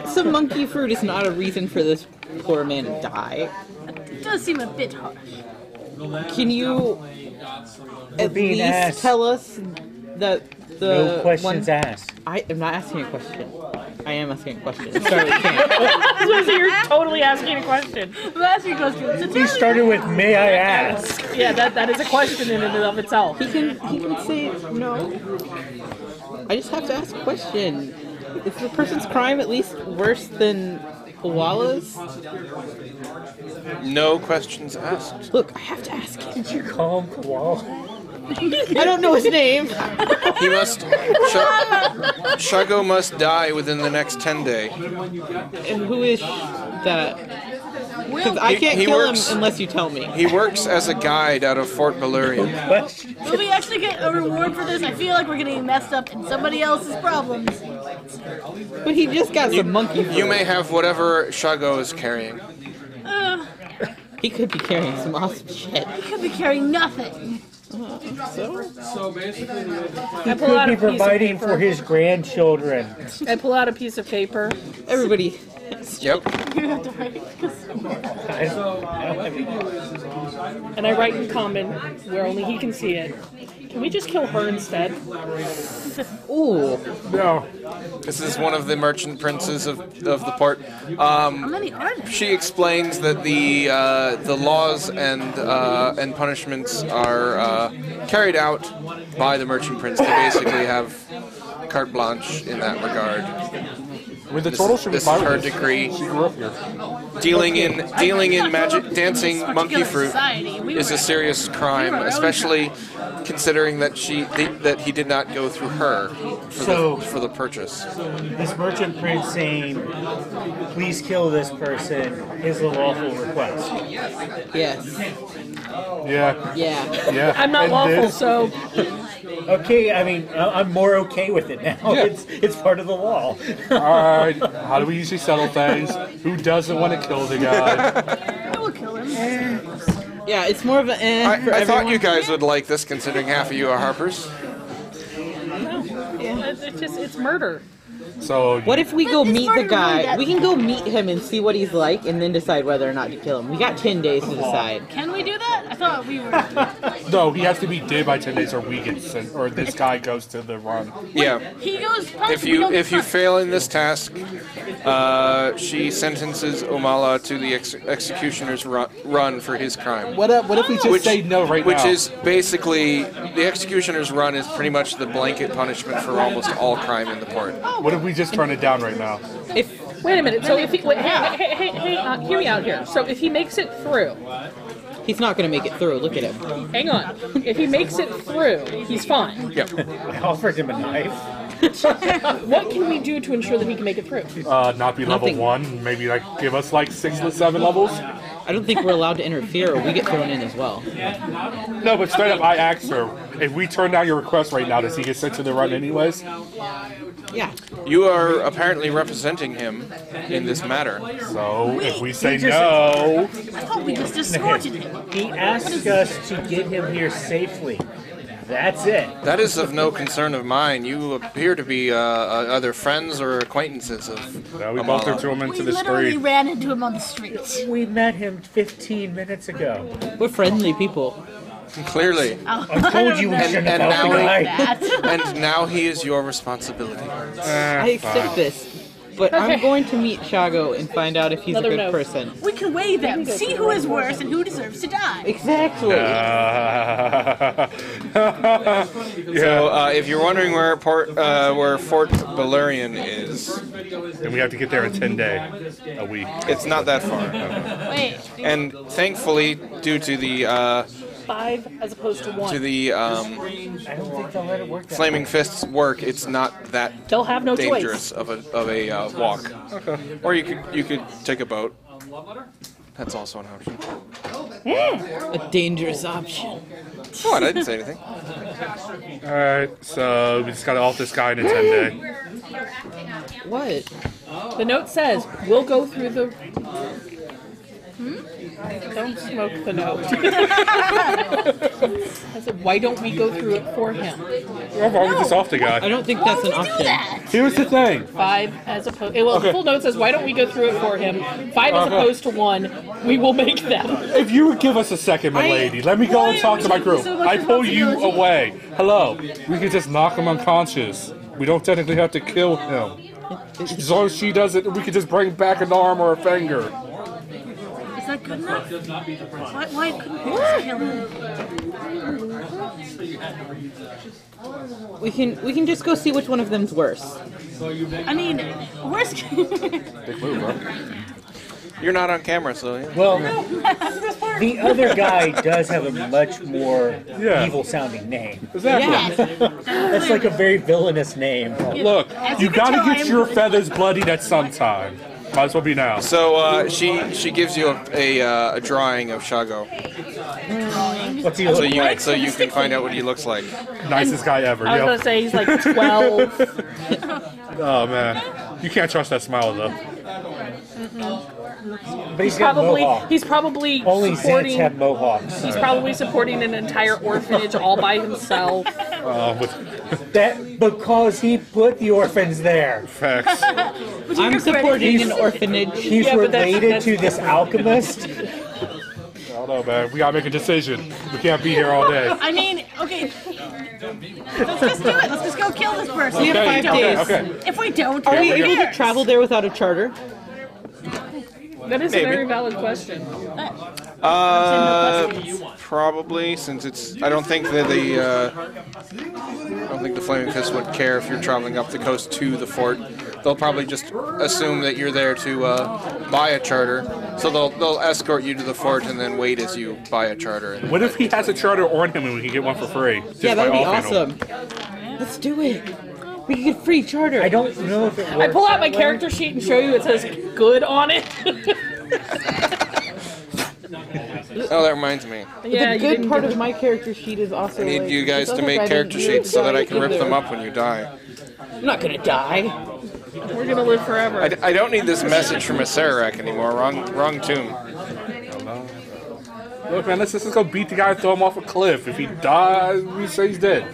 F: some monkey fruit is not a reason for this poor man to die.
E: It does seem a bit harsh.
F: Can you at
C: being
F: least
C: asked.
F: tell us that the
C: No questions
F: one...
C: asked.
F: I am not asking a question. I am asking a question. Sorry, we can't.
B: So you're totally asking a question.
E: I'm asking questions.
C: We started with, may I ask?
B: Yeah, that is a question in and of itself.
F: He can say no. I just have to ask a question. Is the person's crime at least worse than Koala's?
A: no questions asked.
F: Look, I have to ask it.
C: Did you call him Koala?
F: I don't know his name.
A: He must. Shago must die within the next 10 days.
F: And who is that? Because I can't kill him unless you tell me.
A: He works as a guide out of Fort Balurian.
E: Will we actually get a reward for this? I feel like we're getting messed up in somebody else's problems.
F: But he just got some monkey fruit.
A: You may have whatever Shago is carrying.
F: He could be carrying some awesome shit.
E: He could be carrying nothing.
D: So basically,
C: He could be providing for his grandchildren.
B: I pull out a piece of paper.
F: Everybody.
A: Yep.
E: You have to write.
B: And I write in common, where only he can see it. Can we just kill her instead?
F: Ooh.
G: No.
A: This is one of the merchant princes of the port.
E: How many are there?
A: She explains that the laws and punishments are carried out by the merchant prince. They basically have carte blanche in that regard.
G: I mean, the total should be
A: This is her
G: 5.
A: decree.
G: She grew up here.
A: Dealing in magic dancing monkey fruit is a serious crime, especially considering that that he did not go through her for the purchase.
C: This merchant prince saying, please kill this person, is the lawful request.
F: Yes.
G: Yeah.
F: Yeah.
G: Yeah.
B: I'm not
G: And
B: lawful,
G: this-
B: so
C: Okay, I mean, I'm more okay with it now.
G: Yeah.
C: It's part of the law.
G: Alright, how do we usually settle things? Who doesn't want to kill the guy?
E: I will kill him.
F: Yeah, it's more of an
A: I thought you guys would like this, considering half of you are Harpers.
B: it's murder.
G: So,
F: What if we go
E: It's
F: meet the
E: murder
F: guy?
E: really
F: We can go meet him and see what he's like and then decide whether or not to kill him. We got 10 days to decide.
E: Can we do that? I thought we were.
G: no, he has to be dead by 10 days or we get sent, or this guy goes to the run.
A: Yeah.
E: He goes.
A: If you fail in this task, she sentences Omala to the executioner's run for his crime.
G: What if we just say no right
A: Which
G: now?
A: is basically the executioner's run is pretty much the blanket punishment for almost all crime in the port.
G: What if we just turn it down right now?
B: Wait a minute. So if he hey, hear me out here. So if he makes it through,
F: He's not going to make it through. Look at him.
B: hang on. If he makes it through, he's fine.
A: Yep.
C: I offered him a knife.
B: What can we do to ensure that he can make it through?
G: Not be level
F: Nothing.
G: 1, maybe like give us like 6 to 7 levels?
F: I don't think we're allowed to interfere or we get thrown in as well.
G: No, but straight up, I asked her, if we turn down your request right now, does he get sent to the run anyways?
F: Yeah.
A: You are apparently representing him in this matter.
G: So, if we say
C: just-
G: no...
E: I thought we just escorted him.
C: He asked us to get him here safely. That's it.
A: That is of no concern of mine. You appear to be either friends or acquaintances of
G: No, we bumped
A: Amala.
G: into him into
E: We
G: the
E: literally
G: street.
E: ran into him on the street.
C: We met him 15 minutes ago.
F: We're friendly people.
A: Clearly.
C: I told you we shouldn't
A: and
C: have
A: now
C: helped the guy.
A: And now he is your responsibility.
F: I accept this. But I'm going to meet Shago and find out if he's
B: Another
F: a good
B: note.
F: person.
E: We can weigh them, see who is worse and who deserves to die.
F: Exactly.
A: So, if you're wondering where Fort Balurian is,
G: And we have to get there in 10 days, a week.
A: it's not that far.
E: Wait.
A: And thankfully, due to the
B: 5 as opposed to 1.
C: I don't think they'll let it work that
A: Flaming
C: way.
A: Fist's work, it's not that
B: They'll have no
A: dangerous
B: choice.
A: of a walk. Or you could take a boat. That's also an option.
F: A dangerous option.
A: What? I didn't say anything.
G: Alright, so we just gotta alt this guy in a 10 day.
F: What?
B: The note says, we'll go through the... Don't smoke the note. I said, why don't we go through it for him?
G: What's wrong with this off the
F: I
G: guy?
F: don't think that's an
E: Do
F: option.
E: that.
G: Here's the thing.
B: 5 as opposed... Well, the full note says, why don't we go through it for him? 5 as opposed to 1, we will make them.
G: If you would give us a second, my lady, let me go and talk to my group.
E: So much
G: I pull you
E: responsibility.
G: away. Hello. We can just knock him unconscious. We don't technically have to kill him. As long as she does it, we can just bring back an arm or a finger.
E: Is that good enough? Why couldn't we just kill him?
F: We can just go see which one of them's worse.
E: I mean, worst.
G: Big move, huh?
A: You're not on camera, so yeah.
C: Well, the other guy does have a much more
G: Yeah.
C: evil-sounding name.
G: Exactly.
C: That's like a very villainous name.
G: Look, you gotta get your feathers bloodied at some time. Might as well be now.
A: So she gives you a drawing of Shago,
C: What's he look like?
A: so you can find out what he looks like.
G: Nicest guy ever.
B: I was
G: Yep.
B: gonna say he's like 12.
G: Oh man, you can't trust that smile though.
C: But he's got mohawk.
B: He's probably
C: Only Zeds
B: supporting.
C: have mohawks.
B: He's probably supporting an entire orphanage all by himself.
G: With
C: That because he put the orphans there.
G: facts.
F: I'm supporting an orphanage.
C: He's
B: Yeah, but
C: related to this alchemist.
G: I don't know, man. We gotta make a decision. We can't be here all day.
E: I mean, okay. Let's just do it. Let's just go kill this person.
F: We have 5 days.
G: Okay.
E: If we don't,
F: Are we
E: who
F: able to
E: cares?
F: travel there without a charter?
B: That is
A: Maybe.
B: a very valid question.
A: Probably, since it's. I don't think that I don't think the Flaming Fist would care if you're traveling up the coast to the fort. They'll probably just assume that you're there to buy a charter, so they'll escort you to the fort and then wait as you buy a charter.
G: What if he has a charter on him and we can get one for free? Just
F: Yeah, that would
G: by
F: be
G: offering him?
F: awesome. Let's do it. We can get free charter.
C: I don't know if it works.
B: I pull out my character sheet and show you it says good on it.
A: Oh, that reminds me.
B: Yeah,
F: the
B: you
F: good
B: didn't
F: part
B: get
F: of my character sheet is also
A: I need
F: like,
A: you guys
F: it
A: to
F: doesn't
A: make
F: matter
A: character
F: if you're
A: sheets so that I
F: the
A: can
F: guy
A: rip them
F: there.
A: up when you die.
F: I'm not gonna die.
B: We're gonna live forever.
A: I don't need this message from a Sararak anymore. Wrong tomb.
G: Look, man, let's just go beat the guy and throw him off a cliff. If he dies, we say he's dead.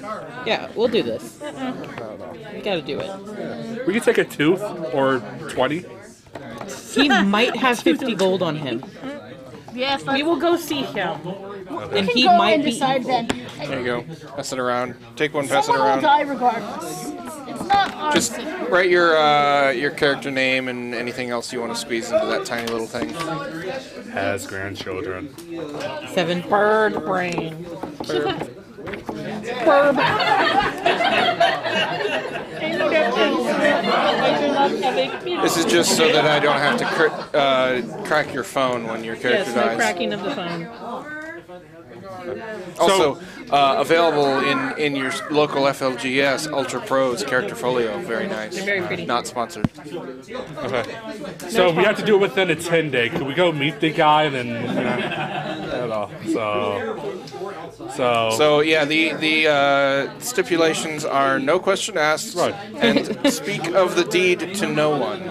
F: Yeah, we'll do this. We gotta do it.
G: We can take a tooth or 20.
F: He might have 50 gold on him,
E: Yes,
B: We will go see him.
F: and he
E: go
F: might
E: and
F: be.
E: decide then.
A: There you go. Pass it around. Take one, pass it
E: Someone will
A: around.
E: die regardless. It's not our
A: Just
E: sin.
A: write your character name and anything else you want to squeeze into that tiny little thing.
G: Has grandchildren.
F: 7.
B: Bird brain. Bird.
A: This is just so that I don't have to crack your phone when your character
B: Yes, no
A: dies.
B: cracking of the phone.
A: Also, available in your local FLGS, Ultra Pros character folio. Very nice.
B: They're very pretty.
A: Not sponsored.
G: Okay. So we have to do it within a 10-day. Could we go meet the guy and then, I don't know.
A: So yeah, the stipulations are no question asked,
G: Right.
A: and speak of the deed to no one.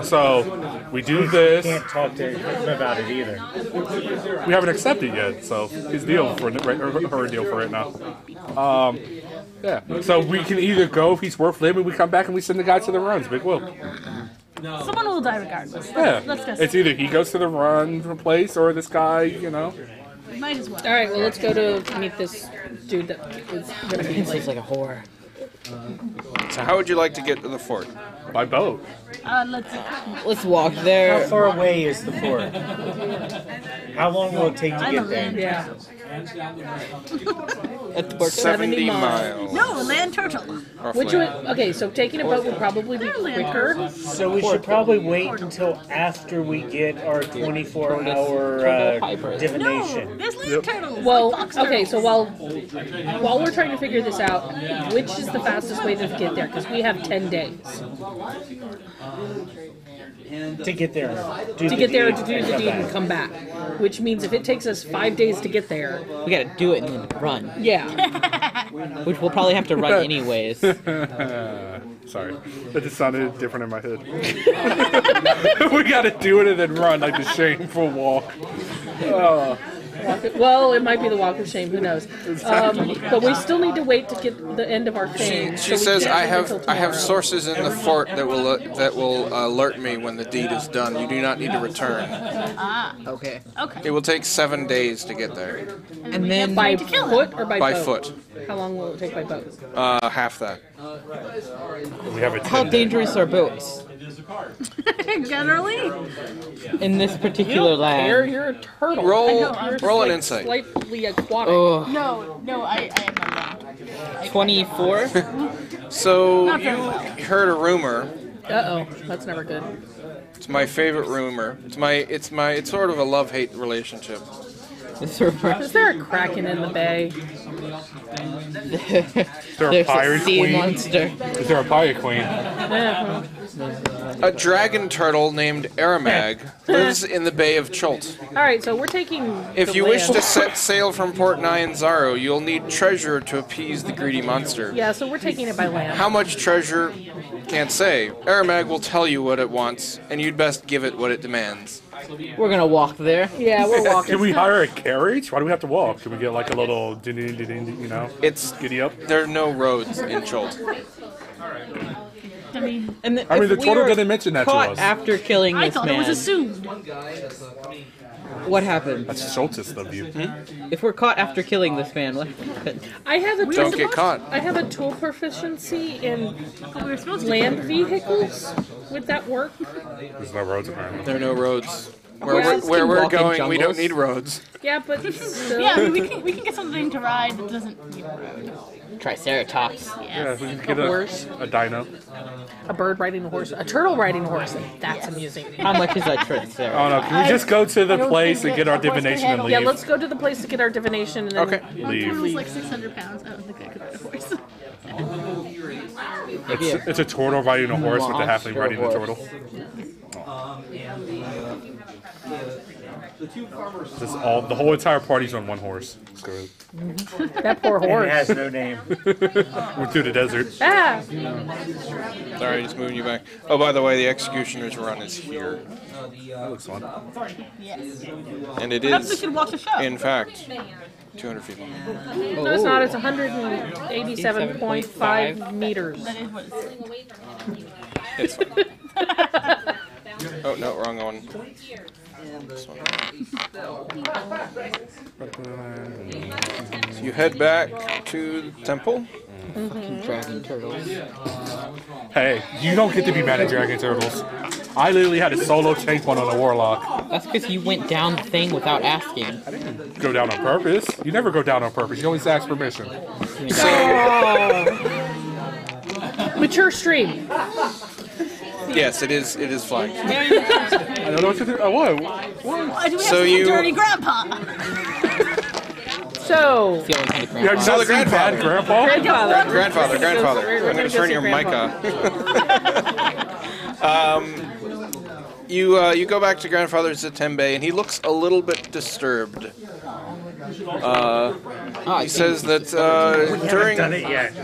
G: So we do this.
C: Can't talk to him about it either.
G: We haven't accepted yet, so his deal for her deal for right now. Yeah. So we can either go if he's worth living, we come back and we send the guy to the runs. Big Will.
E: Someone will die regardless.
G: Yeah.
E: Let's just.
G: It's either he goes to the run place or this guy,
E: Might as well.
B: All right, well, let's go to meet this dude that is gonna be
F: This
B: like.
F: is like a whore.
A: So how would you like to get to the fort?
G: by boat.
F: Let's walk
C: How
F: there.
C: far away is the fort? How long will it take to get there?
B: Yeah.
F: At the port.
A: 70 miles.
E: No, land turtle.
A: Roughly.
B: Which would okay? So taking a boat would probably be quicker.
C: So we should probably wait until after we get our 24-hour divination.
E: There's land turtles.
B: Well,
E: like box
B: okay. So
E: turtles.
B: while we're trying to figure this out, which is the fastest way to get there? Because we have 10 days
C: To get there.
B: to get there to do the deed and come back. Which means if it takes us 5 days to get there,
F: We gotta do it and then run.
B: yeah.
F: Which we'll probably have to run anyways.
G: Sorry, that just sounded different in my head. We gotta do it and then run like the shameful walk.
B: Well, it might be the walk of shame. Who knows? But we still need to wait to get the end of our thing.
A: She
B: so we
A: says,
B: can't
A: "I
B: wait
A: have
B: until
A: I have
B: tomorrow."
A: sources in the fort that will alert me when the deed is done. You do not need to return.
F: Okay.
E: Okay.
A: It will take 7 days to get there
F: And then
B: By
E: to kill
B: foot or by
A: by
B: boat?
A: foot.
B: How long will it take by boat?
A: Half that.
G: We have a 10
F: how
G: day.
F: dangerous are boats
E: Generally,
F: in this particular
B: There,
F: land?
B: you're a turtle.
A: Roll
B: You're
A: roll an
B: like
A: insight.
B: Slightly aquatic.
F: Oh,
E: no, I am not.
A: It's my favorite rumor. It's sort of a love-hate relationship.
B: Is there a kraken in the bay?
G: Is there a pirate
F: sea
G: queen?
F: monster.
G: Is there a pirate queen?
A: A dragon turtle named Aramag lives in the Bay of Chult.
B: Alright, so we're taking
A: If
B: the
A: you wish to
B: land.
A: set sail from Port Nyanzaru, you'll need treasure to appease the greedy monster.
B: Yeah, so we're taking it by land.
A: How much treasure? Can't say. Aramag will tell you what it wants, and you'd best give it what it demands.
F: We're gonna walk there.
B: Yeah, we're walking.
G: Can we hire a carriage? Why do we have to walk? Can we get like a little, you know?
A: It's
G: Giddy up.
A: There are no roads in Chult.
E: I mean,
F: And
G: I mean, the turtle didn't mention that to
F: caught
G: us.
F: after killing
E: I
F: this
E: thought
F: man.
E: it was assumed.
F: What happened?
G: That's Schultz of you.
F: If we're caught after killing this man, what happened?
B: I have a
A: Don't get caught.
B: I have a tool proficiency in
E: We were supposed to.
B: land vehicles. Would that work?
G: There's no roads apparently.
A: There are no roads.
B: Yeah,
A: Where we're
F: walk in
A: going, we don't
F: jungles.
A: need roads.
B: Yeah, but still.
E: Yeah, I mean, we can get something to ride that doesn't need a road.
F: Triceratops.
G: Yeah,
E: Yes.
G: we can get
B: horse.
G: a dino.
B: A bird riding a horse, a turtle riding a horse. That's amusing.
F: How much is that Triceratops?
G: Oh no, can we just go to the
E: don't
G: place
E: think
G: and get our
E: that horse can
G: divination and
E: handle-
G: leave?
B: Yeah, let's go to the place to get our divination and then
A: Okay.
E: My turtle was
G: Leave.
E: like 600 pounds. I don't think I could ride a horse.
G: It's a turtle riding a horse with the halfling riding the turtle. The whole entire party's on one horse. So
B: that poor
C: And it
B: horse.
C: has no name.
G: we're through the desert.
B: Ah!
A: Sorry, just moving you back. Oh, by the way, the executioner's run is here,
G: That looks fun.
E: Yes.
A: and it
E: Perhaps we
A: is,
E: could watch a show.
A: in fact, 200 feet long.
B: No, it's not. It's 187.5 meters.
E: That is what it's.
A: It's. Oh no, wrong one. This one. So you head back to the temple.
F: Dragon turtles.
G: Hey, you don't get to be mad at Dragon Turtles. I literally had a solo tank one on a Warlock.
F: That's because you went down the thing without asking.
G: Go down on purpose. You never go down on purpose. You always ask permission.
B: Mature stream.
A: Yes, it is. It is flying.
G: I don't know what to do. Oh, what?
E: Why do we have
A: So
E: to
A: you-
E: dirty grandpa?
B: So,
F: Feel like a
G: You have
A: So the
G: not seen Bad Grandpa?
B: grandfather.
A: Grandfather.
B: We're
A: I'm going to
B: go
A: turn
B: see
A: your mic
B: grandfather.
A: off. You go back to Grandfather Zatembe, and he looks a little bit disturbed. He says that during
C: Done it yet.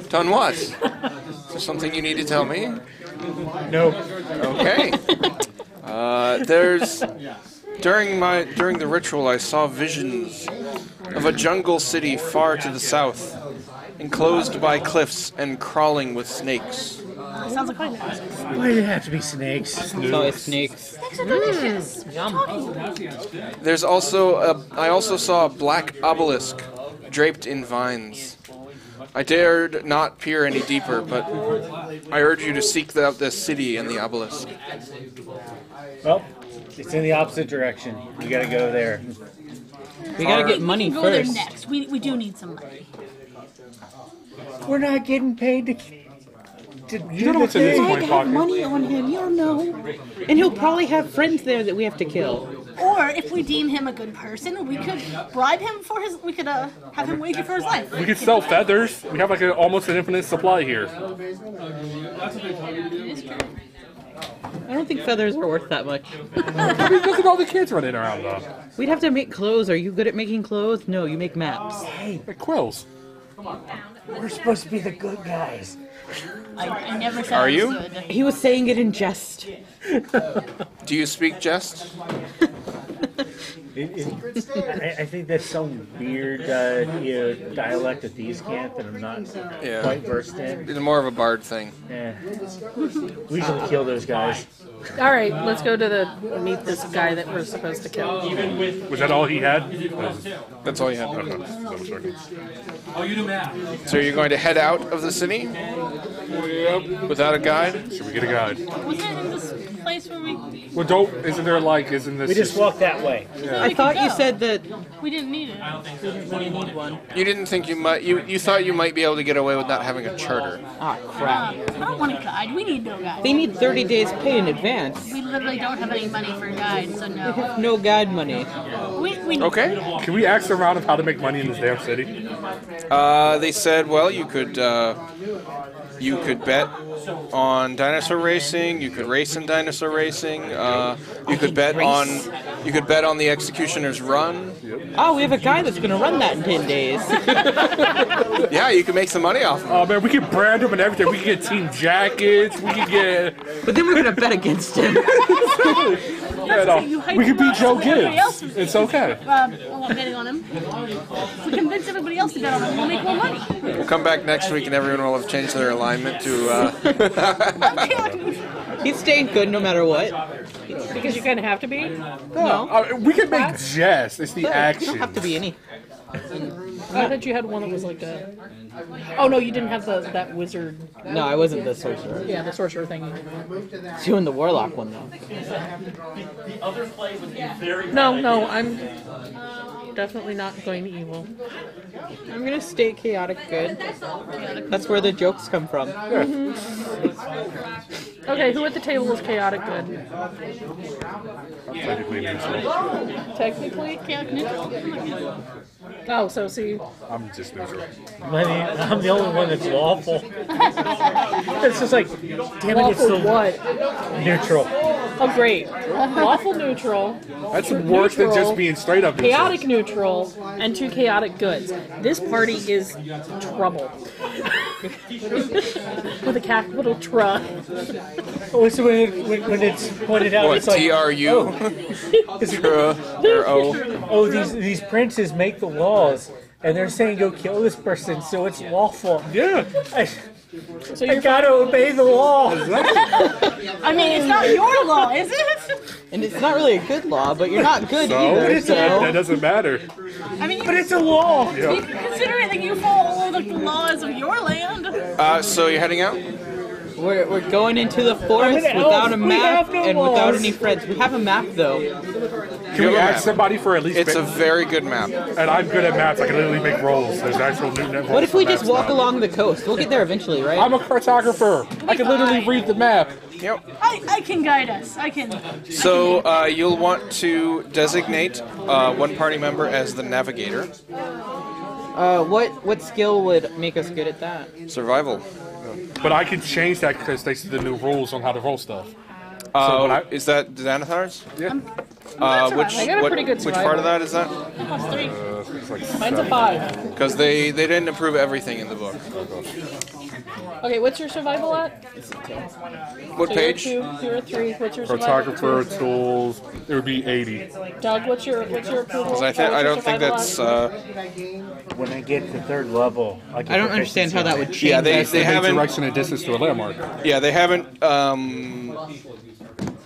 A: done what? Is there something you need to tell me?
C: Nope.
A: Okay. During the ritual, I saw visions of a jungle city far to the south, enclosed by cliffs and crawling with snakes.
E: Sounds like quite nice.
C: Why did it have to be snakes?
F: So it's snakes.
E: Snakes are delicious.
A: There's also I also saw a black obelisk draped in vines. I dared not peer any deeper, but I urge you to seek out this city and the obelisk.
C: Well, it's in the opposite direction. You gotta go there.
F: We gotta get money
E: We can go there
F: first.
E: next. We do need some money.
C: We're not getting paid to
G: You don't know what's in this coin pocket.
F: Money on him, you don't know. And he'll probably have friends there that we have to kill.
E: Or if we deem him a good person, we could bribe him for his. We could have him wager for his life.
G: We could sell feathers. We have like almost an infinite supply here.
F: I don't think feathers are worth that much.
G: Look at all the kids running around though.
F: We'd have to make clothes. Are you good at making clothes? No, you make maps.
G: Like quills.
C: We're supposed to be the good guys.
E: I never said
A: Are
E: I was
A: you?
E: good.
F: He was saying it in jest.
A: Do you speak jest?
C: I think that's some weird dialect of Thieves-Cant that I'm not
A: Yeah.
C: quite versed in.
A: It's more of a bard thing.
C: Yeah. We should kill those guys.
B: All right, let's go to meet this guy that we're supposed to kill.
G: Was that all he had?
A: That's all you have.
D: Oh, you do math.
A: So you're going to head out of the city? Without a guide?
G: Should we get a guide?
E: Was it in this place where we
G: Well, don't. Isn't there like? Isn't this?
C: We just walk that way.
F: I thought you said that
E: we didn't need it.
F: we didn't really need one.
A: You didn't think you might. You thought you might be able to get away with not having a charter.
F: Ah, crap.
E: I don't want a guide. We need no guide.
F: They need 30 days pay in advance.
E: We literally don't have any money for a guide, so no.
F: No guide money.
E: We
A: Okay.
G: Can we ask around of how to make money in this damn city?
A: They said, well, you could bet on dinosaur racing. You could race in dinosaur racing. You could bet on the Executioner's Run.
F: Oh, we have a guy that's gonna run that in 10 days.
A: Yeah, you could make some money off of it.
G: Oh man, we can brand them and everything. We can get team jackets. We can get.
F: But then we're gonna bet against him.
G: Yeah, no, we can beat Joe Gibbs. It's okay.
E: Well, I'm betting on him. If we convince everybody else to bet on him, we'll make more money.
A: We'll come back next week and everyone will have changed their alignment to.
F: He's staying good no matter what.
B: Because you kind of have to be.
F: No,
G: We can make jest. It's the
F: you
G: action.
F: don't have to be any.
B: I thought you had one that was like a. Oh no, you didn't have that wizard.
F: No, I wasn't the sorcerer.
B: Yeah, the sorcerer thing.
F: Doing the warlock one though.
B: No, I'm definitely not going evil.
F: I'm gonna stay chaotic good. That's where the jokes come from.
B: Okay, who at the table is chaotic good?
G: Technically neutral.
B: Technically?
E: Chaotic neutral.
B: Oh, so see.
G: I'm just neutral.
C: I'm the only one that's lawful. It's just like, damn it, it's
B: Lawful
C: the
B: what?
C: neutral.
B: Oh, great. Lawful neutral.
G: That's worse than just being straight up neutral.
B: Chaotic neutral, and 2 chaotic goods. This party is trouble. With a capital truck.
C: Oh, so when it's pointed out,
A: What,
C: it's like,
A: TRU? Or O?
C: oh, these princes make the laws, and they're saying go kill this person, so it's lawful.
G: Yeah.
B: So
C: I
B: you're
C: gotta obey the law.
E: I mean, it's not your law, is it?
F: And it's not really a good law, but you're not good
G: So
F: either.
G: that
F: So
G: doesn't matter.
E: I mean,
C: But it's a law.
G: Yeah.
E: you consider it that you follow the laws of your land.
A: So you're heading out?
F: we're going into the forest
C: I'm an
F: without a
C: elf. We
F: map
C: have no
F: and without
C: laws.
F: any friends. We have a map though.
G: Can we
A: a
G: ask
A: map.
G: somebody for at least?
A: It's a very good map.
G: And I'm good at maps. I can literally make rolls. There's actual new net rolls.
F: What if we
G: for
F: just
G: maps
F: walk
G: now.
F: along the coast? We'll get there eventually, right?
G: I'm a cartographer. I can literally read the map.
A: Yep.
E: I can guide us. I can.
A: So you'll want to designate one party member as the navigator.
F: What skill would make us good at that?
A: Survival.
G: But I can change that because they see the new rules on how to roll stuff.
A: Is that Xanathar's?
G: Yeah.
A: Which
B: I got a pretty good
A: which part of
B: survival.
A: that is that?
E: +3.
G: It's like
B: Mine's a 5.
A: Because they didn't improve everything in the book.
B: Okay, what's your survival at?
A: What
B: So
A: page?
B: You're 2, you're a 3. What's your survival?
G: cartographer tools. It would be 80.
B: Doug, what's your approval?
A: Because
B: What's
A: I
B: your
A: don't think
B: survival
A: that's.
B: at?
C: When I get to 3rd level, I
F: I don't understand how that would change.
A: Yeah, they
G: They
A: haven't.
G: direction and distance to a landmark.
A: Yeah, they haven't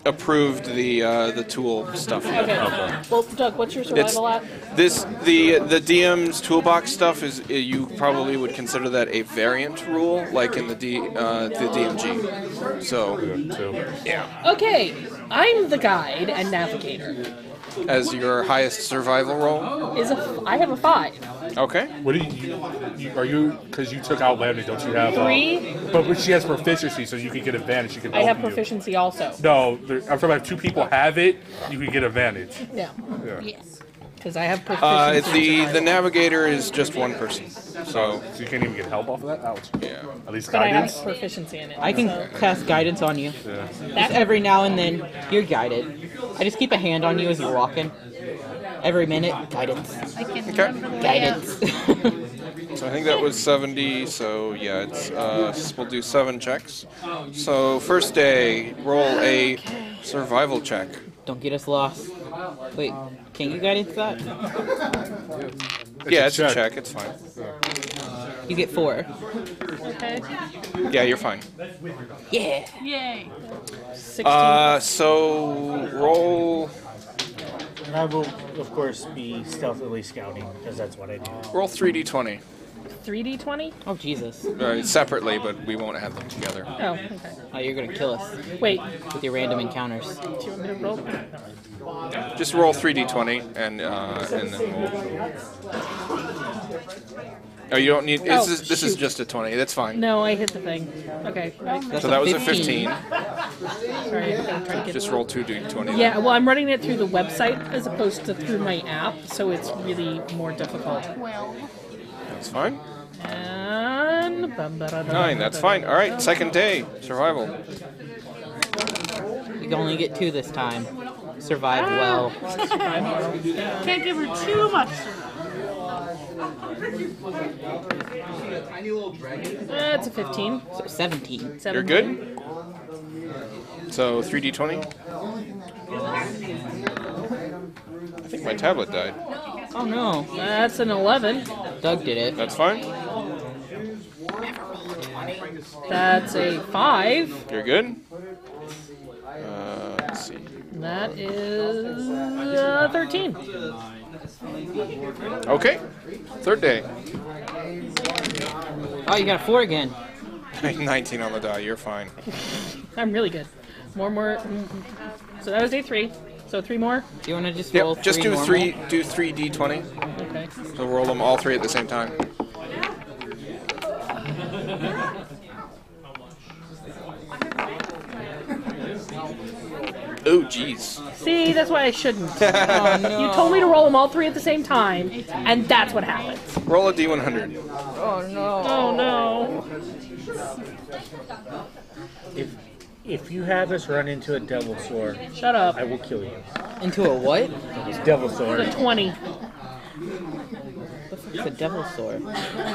A: approved the tool stuff yet.
B: Okay. Well, Doug, what's your survival at?
A: The DM's toolbox stuff is you probably would consider that a variant rule, like in the DMG. So
B: Okay, I'm the guide and navigator.
A: as your highest survival roll.
B: I have a 5.
A: Okay.
G: What do you are you? Because you took out landing, don't you have?
B: 3.
G: But she has proficiency, so you can get advantage. She can.
B: I have
G: help you.
B: proficiency also.
G: No, I'm talking about 2 people have it. You can get advantage.
B: Yeah,
G: Yeah.
E: Yes.
B: because I have proficiency.
A: The navigator is just one person. So
G: So you can't even get help off of that. Ouch.
A: yeah.
G: At least
B: But I have
G: guidance.
B: proficiency in it.
F: I can
B: so-
F: cast guidance on you.
B: That-
F: Every now and then, you're guided. I just keep a hand on you as you're walking. Every minute, guidance.
E: I can
A: Okay.
E: remember the layout.
F: Guidance.
A: So I think that was 70. So yeah, it's we'll do 7 checks. So first day, roll a survival check.
F: Don't get us lost. Wait, can you guidance that?
A: Yeah, it's a
G: check.
A: check. It's fine.
F: You get 4.
B: Okay.
A: Yeah, you're fine.
F: Yeah.
E: Yay.
B: 16.
A: So roll
C: And I will, of course, be stealthily scouting, because that's what I do.
A: roll 3d20.
B: 3d20?
F: Oh, Jesus.
A: Separately, but we won't have them together.
B: Oh, okay.
F: Oh, you're gonna kill us
B: Wait,
F: with your random encounters.
B: do you want me to roll?
A: Just roll 3d20 and then we'll... Oh, you don't need... This is just a 20. That's fine.
B: No, I hit the thing. Okay. Right.
A: So that was a 15.
B: Sorry, I'm gonna try to get
A: Just roll 2d20.
B: Yeah, well, I'm running it through the website as opposed to through my app, so it's really more difficult.
E: Well,
A: That's fine.
B: And...
A: 9, that's fine. All right, second day. Survival.
F: You can only get 2 this time. Survive well.
E: can't give her too much.
B: That's a 15.
F: So 17.
A: You're good? So 3d20. I think my tablet died.
F: Oh no.
B: That's an 11.
F: Doug did it.
A: That's fine.
B: That's a 5.
A: You're good? Let's see.
B: That is 13.
A: Okay. Third day.
F: Oh, you got a 4 again.
A: 19 on the die. You're fine.
B: I'm really good. More. So that was day 3. So 3 more?
F: Do you want to just roll
A: Yep. Just
F: 3
A: do
F: normal?
A: 3d20.
B: Okay.
A: So roll them all 3 at the same time. Oh, jeez.
B: See, that's why I shouldn't.
F: Oh, no.
B: You told me to roll them all 3 at the same time, and that's what happens.
A: Roll a d100.
F: Oh no.
B: Oh no.
C: If you have us run into a devil sword,
B: Shut up.
C: I will kill you.
F: Into a what?
C: It's devil
B: The
C: sword.
B: 20
F: It's a devil sword.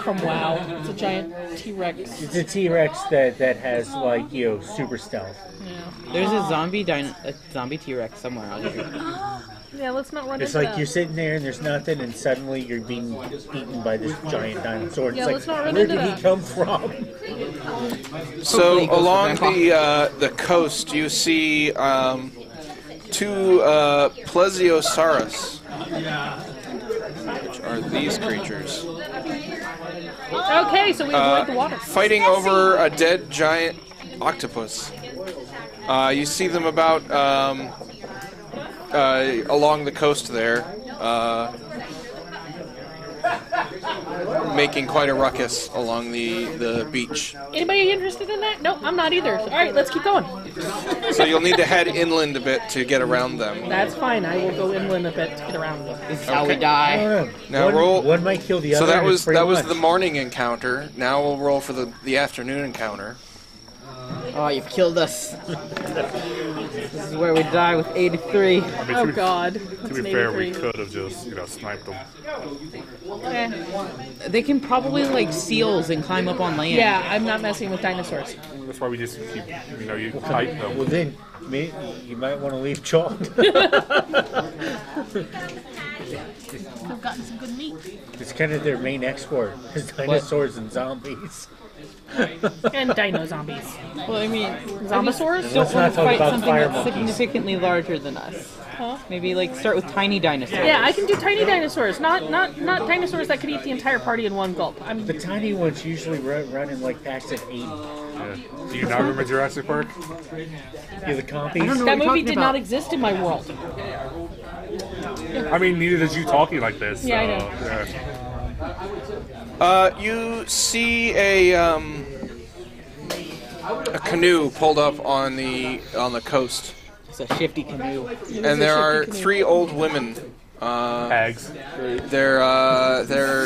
B: from WoW. It's a giant T-Rex.
C: It's a T-Rex that has like super stealth.
B: Yeah.
F: There's a zombie T-Rex somewhere out here.
B: Yeah, let's not run
C: It's
B: into
C: like
B: that.
C: you're sitting there and there's nothing, and suddenly you're being beaten by this giant dinosaur.
B: Yeah,
C: It's
B: let's not
C: like,
B: run
C: where
B: into
C: did
B: that.
C: he come from?
A: So
F: Hopefully it goes
A: along
F: for
A: the coast, you see 2 plesiosaurus, which are these creatures,
B: Okay, so we avoid the water.
A: fighting over a dead giant octopus. You see them about along the coast there, making quite a ruckus along the beach.
B: Anybody interested in that? No, I'm not either. All right, let's keep going.
A: So you'll need to head inland a bit to get around them.
B: That's fine. I will go inland a bit to get around them.
F: This is how we
A: Okay.
F: die.
A: Now
C: one,
A: roll.
C: One might kill the
A: So
C: other.
A: that
C: and
A: was
C: it's pretty much.
A: the morning encounter. Now we'll roll for the afternoon encounter.
F: Oh, you've killed us. This is where we die with 83.
G: I mean,
B: Oh God.
G: to
B: That's
G: be
B: an
G: fair, we
B: 83.
G: could have just, sniped them.
F: They can probably like seals and climb up on land.
B: Yeah, I'm not messing with dinosaurs.
G: That's why we just keep, you kite them.
C: Well, then you might want to leave chalk.
E: We've gotten some good meat.
C: It's kind of their main export, is dinosaurs and zombies.
B: And dino zombies.
F: Well, I mean,
B: Zombosaurs?
F: don't
C: Let's not
F: want to
C: talk
F: fight
C: about
F: something
C: fire
F: that's
C: monkeys.
F: significantly larger than us.
B: Huh?
F: Maybe like start with tiny dinosaurs.
B: Yeah, I can do tiny dinosaurs, not dinosaurs that could eat the entire party in one gulp.
C: The tiny ones usually run in like packs of 8.
G: Yeah. Do you not remember Jurassic Park?
C: Yeah, the compies.
F: I don't know
B: That
F: what you're
B: movie
F: talking
B: did
F: about.
B: not exist in my world.
G: I mean, neither did you talking like this.
B: Yeah, I know.
A: You see a canoe pulled up on the coast,
F: It's a shifty canoe.
A: and there are 3 old women.
G: Hags.
A: They're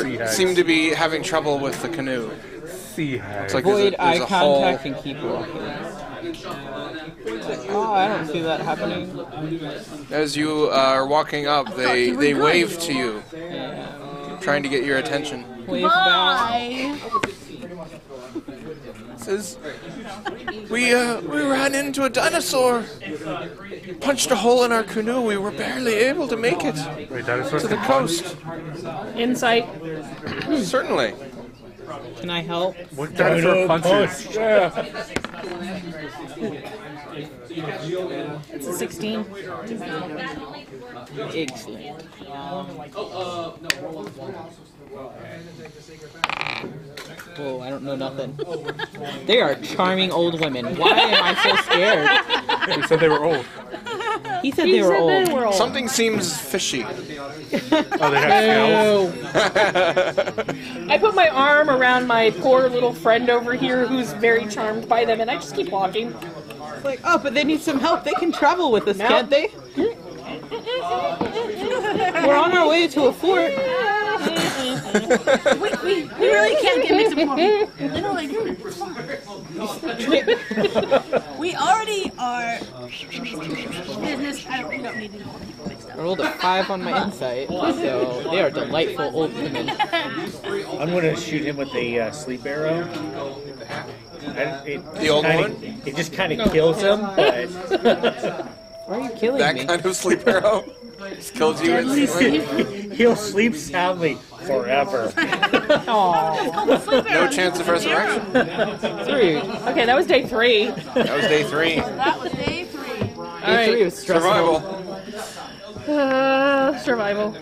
G: Sea hags.
A: seem to be having trouble with the canoe.
G: Sea hags.
A: It's like
F: Avoid
A: there's
F: eye
A: a hole.
F: contact and keep walking. Oh, I don't see that happening.
A: As you are walking up, they wave to you, trying to get your attention.
F: Wave back.
E: Bye.
A: Says, we ran into a dinosaur, punched a hole in our canoe. We were barely able to make it
G: Wait, dinosaurs
A: to the
G: can punch?
A: coast.
B: Insight.
A: Certainly.
F: Can I help?
G: What dinosaur
C: Dino
G: punches?
C: punch.
G: Yeah.
B: It's a 16.
F: Excellent. Whoa, I don't know nothing. They are charming old women. Why am I so scared?
G: He said they were old.
F: He said they were old.
A: Something seems fishy.
G: Oh, they have scales?
B: I put my arm around my poor little friend over here who's very charmed by them, and I just keep walking.
F: It's like, oh, but they need some help. They can travel with us, can't they? We're on our way to a fort.
E: We really can't get mixed up more. Literally. We already are business. We don't need to get mixed
F: I
E: up.
F: rolled a 5 on my insight, so they are delightful old women.
C: I'm gonna shoot him with a sleep arrow.
A: The old one?
C: It just kind of kills him, but
F: Why are you killing
A: That
F: me?
A: kind of sleep arrow just kills you instantly.
C: he'll sleep soundly forever.
A: No chance of resurrection.
F: Rude.
B: Okay, that was day 3.
A: That was day 3.
E: That was day 3.
F: Day 3 was stressful.
A: Survival.
B: Survival.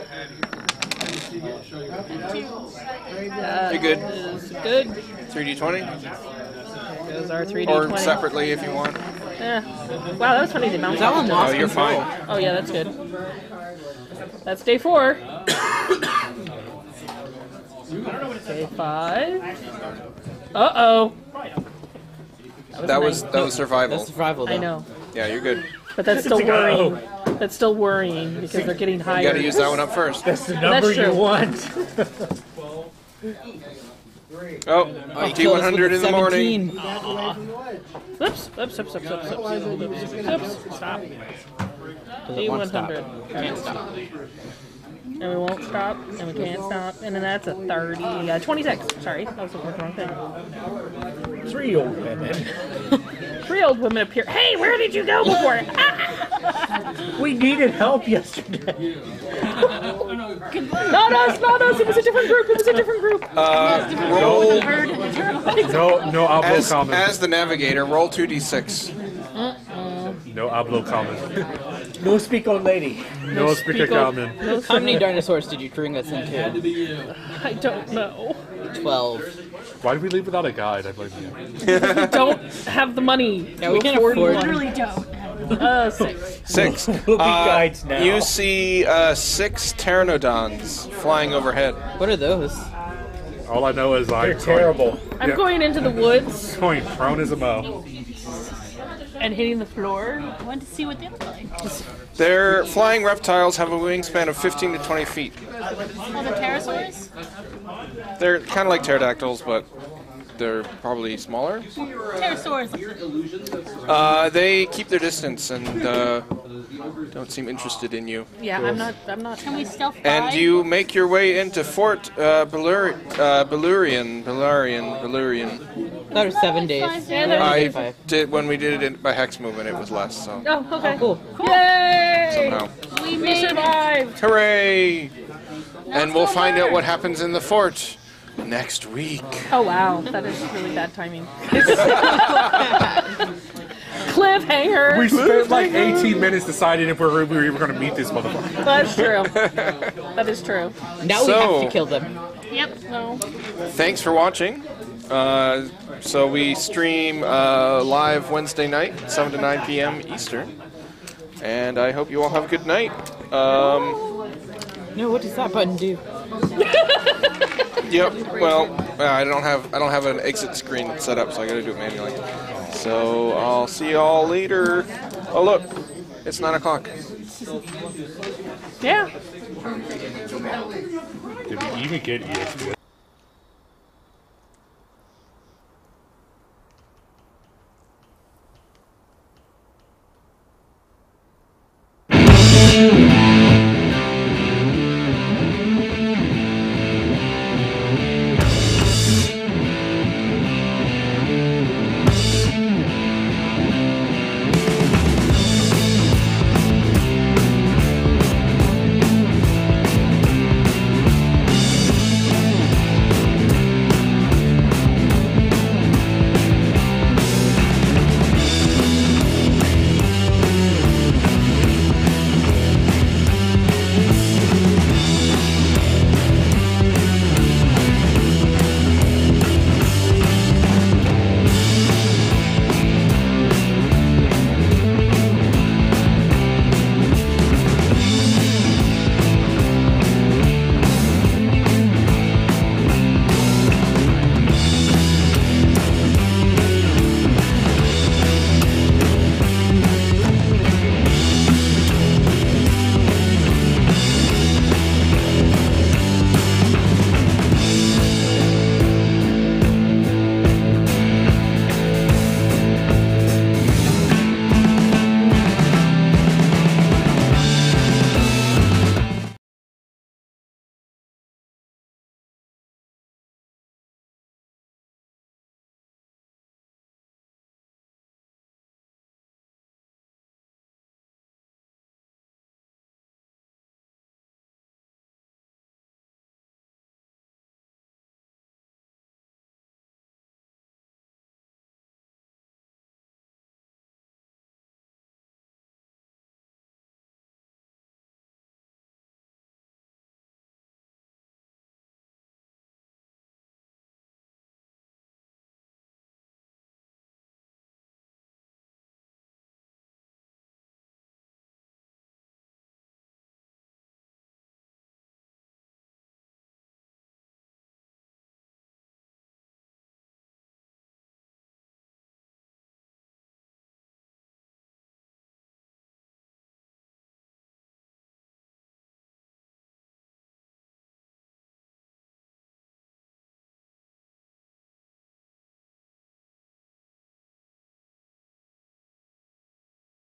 A: You're good.
B: Is good.
A: 3d20.
B: Those are 3d20.
A: Or separately if you want.
B: Wow, that was funny. The mountain.
F: That one
A: Oh,
F: lost
A: you're
F: control.
A: fine.
B: Oh yeah, that's good. That's day 4. Day 5. Uh-oh.
A: That was survival.
F: That's survival, though.
B: I know.
A: Yeah, you're good.
B: But that's still worrying. That's still worrying because they're getting higher.
A: You gotta use that one up first.
C: That's the number
B: That's true.
C: you want.
A: Oh, D100 in the morning.
F: 17.
B: Oops. Stop.
F: Doesn't want to stop.
B: D100.
F: Can't stop.
B: And we won't stop, and we can't stop. And then that's a 30. 26. Sorry, that was the wrong thing.
C: 3 old women.
B: 3 old women appear. Hey, where did you go before?
C: We needed help yesterday.
B: Not us. It was a different group.
A: Roll
G: No hablo common.
A: as the navigator. Roll 2d6.
G: No hablo common.
C: No speak old lady.
G: No speaker common.
F: How many dinosaurs did you bring us into?
B: I don't know.
F: 12.
G: Why did we leave without a guide? I blame you.
B: We don't have the money.
F: Yeah, we can't afford
B: one.
F: it.
E: Literally don't.
B: 6.
A: 6.
C: We'll be guides now.
A: You see 6 pteranodons flying overhead.
F: What are those?
G: All I know is
C: They're terrible.
B: I'm going into the woods
G: Going prone as a moe.
B: and hitting the floor.
E: I want to see what they look like.
A: Their flying reptiles have a wingspan of 15 to 20 feet.
E: Oh, the pterosaurs?
A: They're kind of like pterodactyls, but they're probably smaller.
E: Pterosaurs.
A: They keep their distance and don't seem interested in you.
B: Yeah, I'm not.
E: Can we stealth by?
A: And you make your way into Fort Belurian.
F: That was 7 days.
A: I did when we did it by hex movement. It was less, so
B: Oh, okay.
F: Cool.
B: Yay!
A: somehow.
E: We
B: We
E: made it.
B: survived.
A: Hooray! And we'll find out what happens in the fort next week.
B: Oh wow, that is really bad timing. Cliffhanger.
G: We spent like 18 minutes deciding if we were even going to meet this motherfucker.
B: That's true. That is true.
F: Now we have to kill them.
E: Yep.
B: No.
A: Thanks for watching. So we stream live Wednesday night, 7 to 9 p.m. Eastern. And I hope you all have a good night.
F: No, what does that button do?
A: Yep. Well, I don't have an exit screen set up, so I got to do it manually. So I'll see y'all later. Oh look, it's 9 o'clock.
B: Yeah.
G: Did we even get ESPN?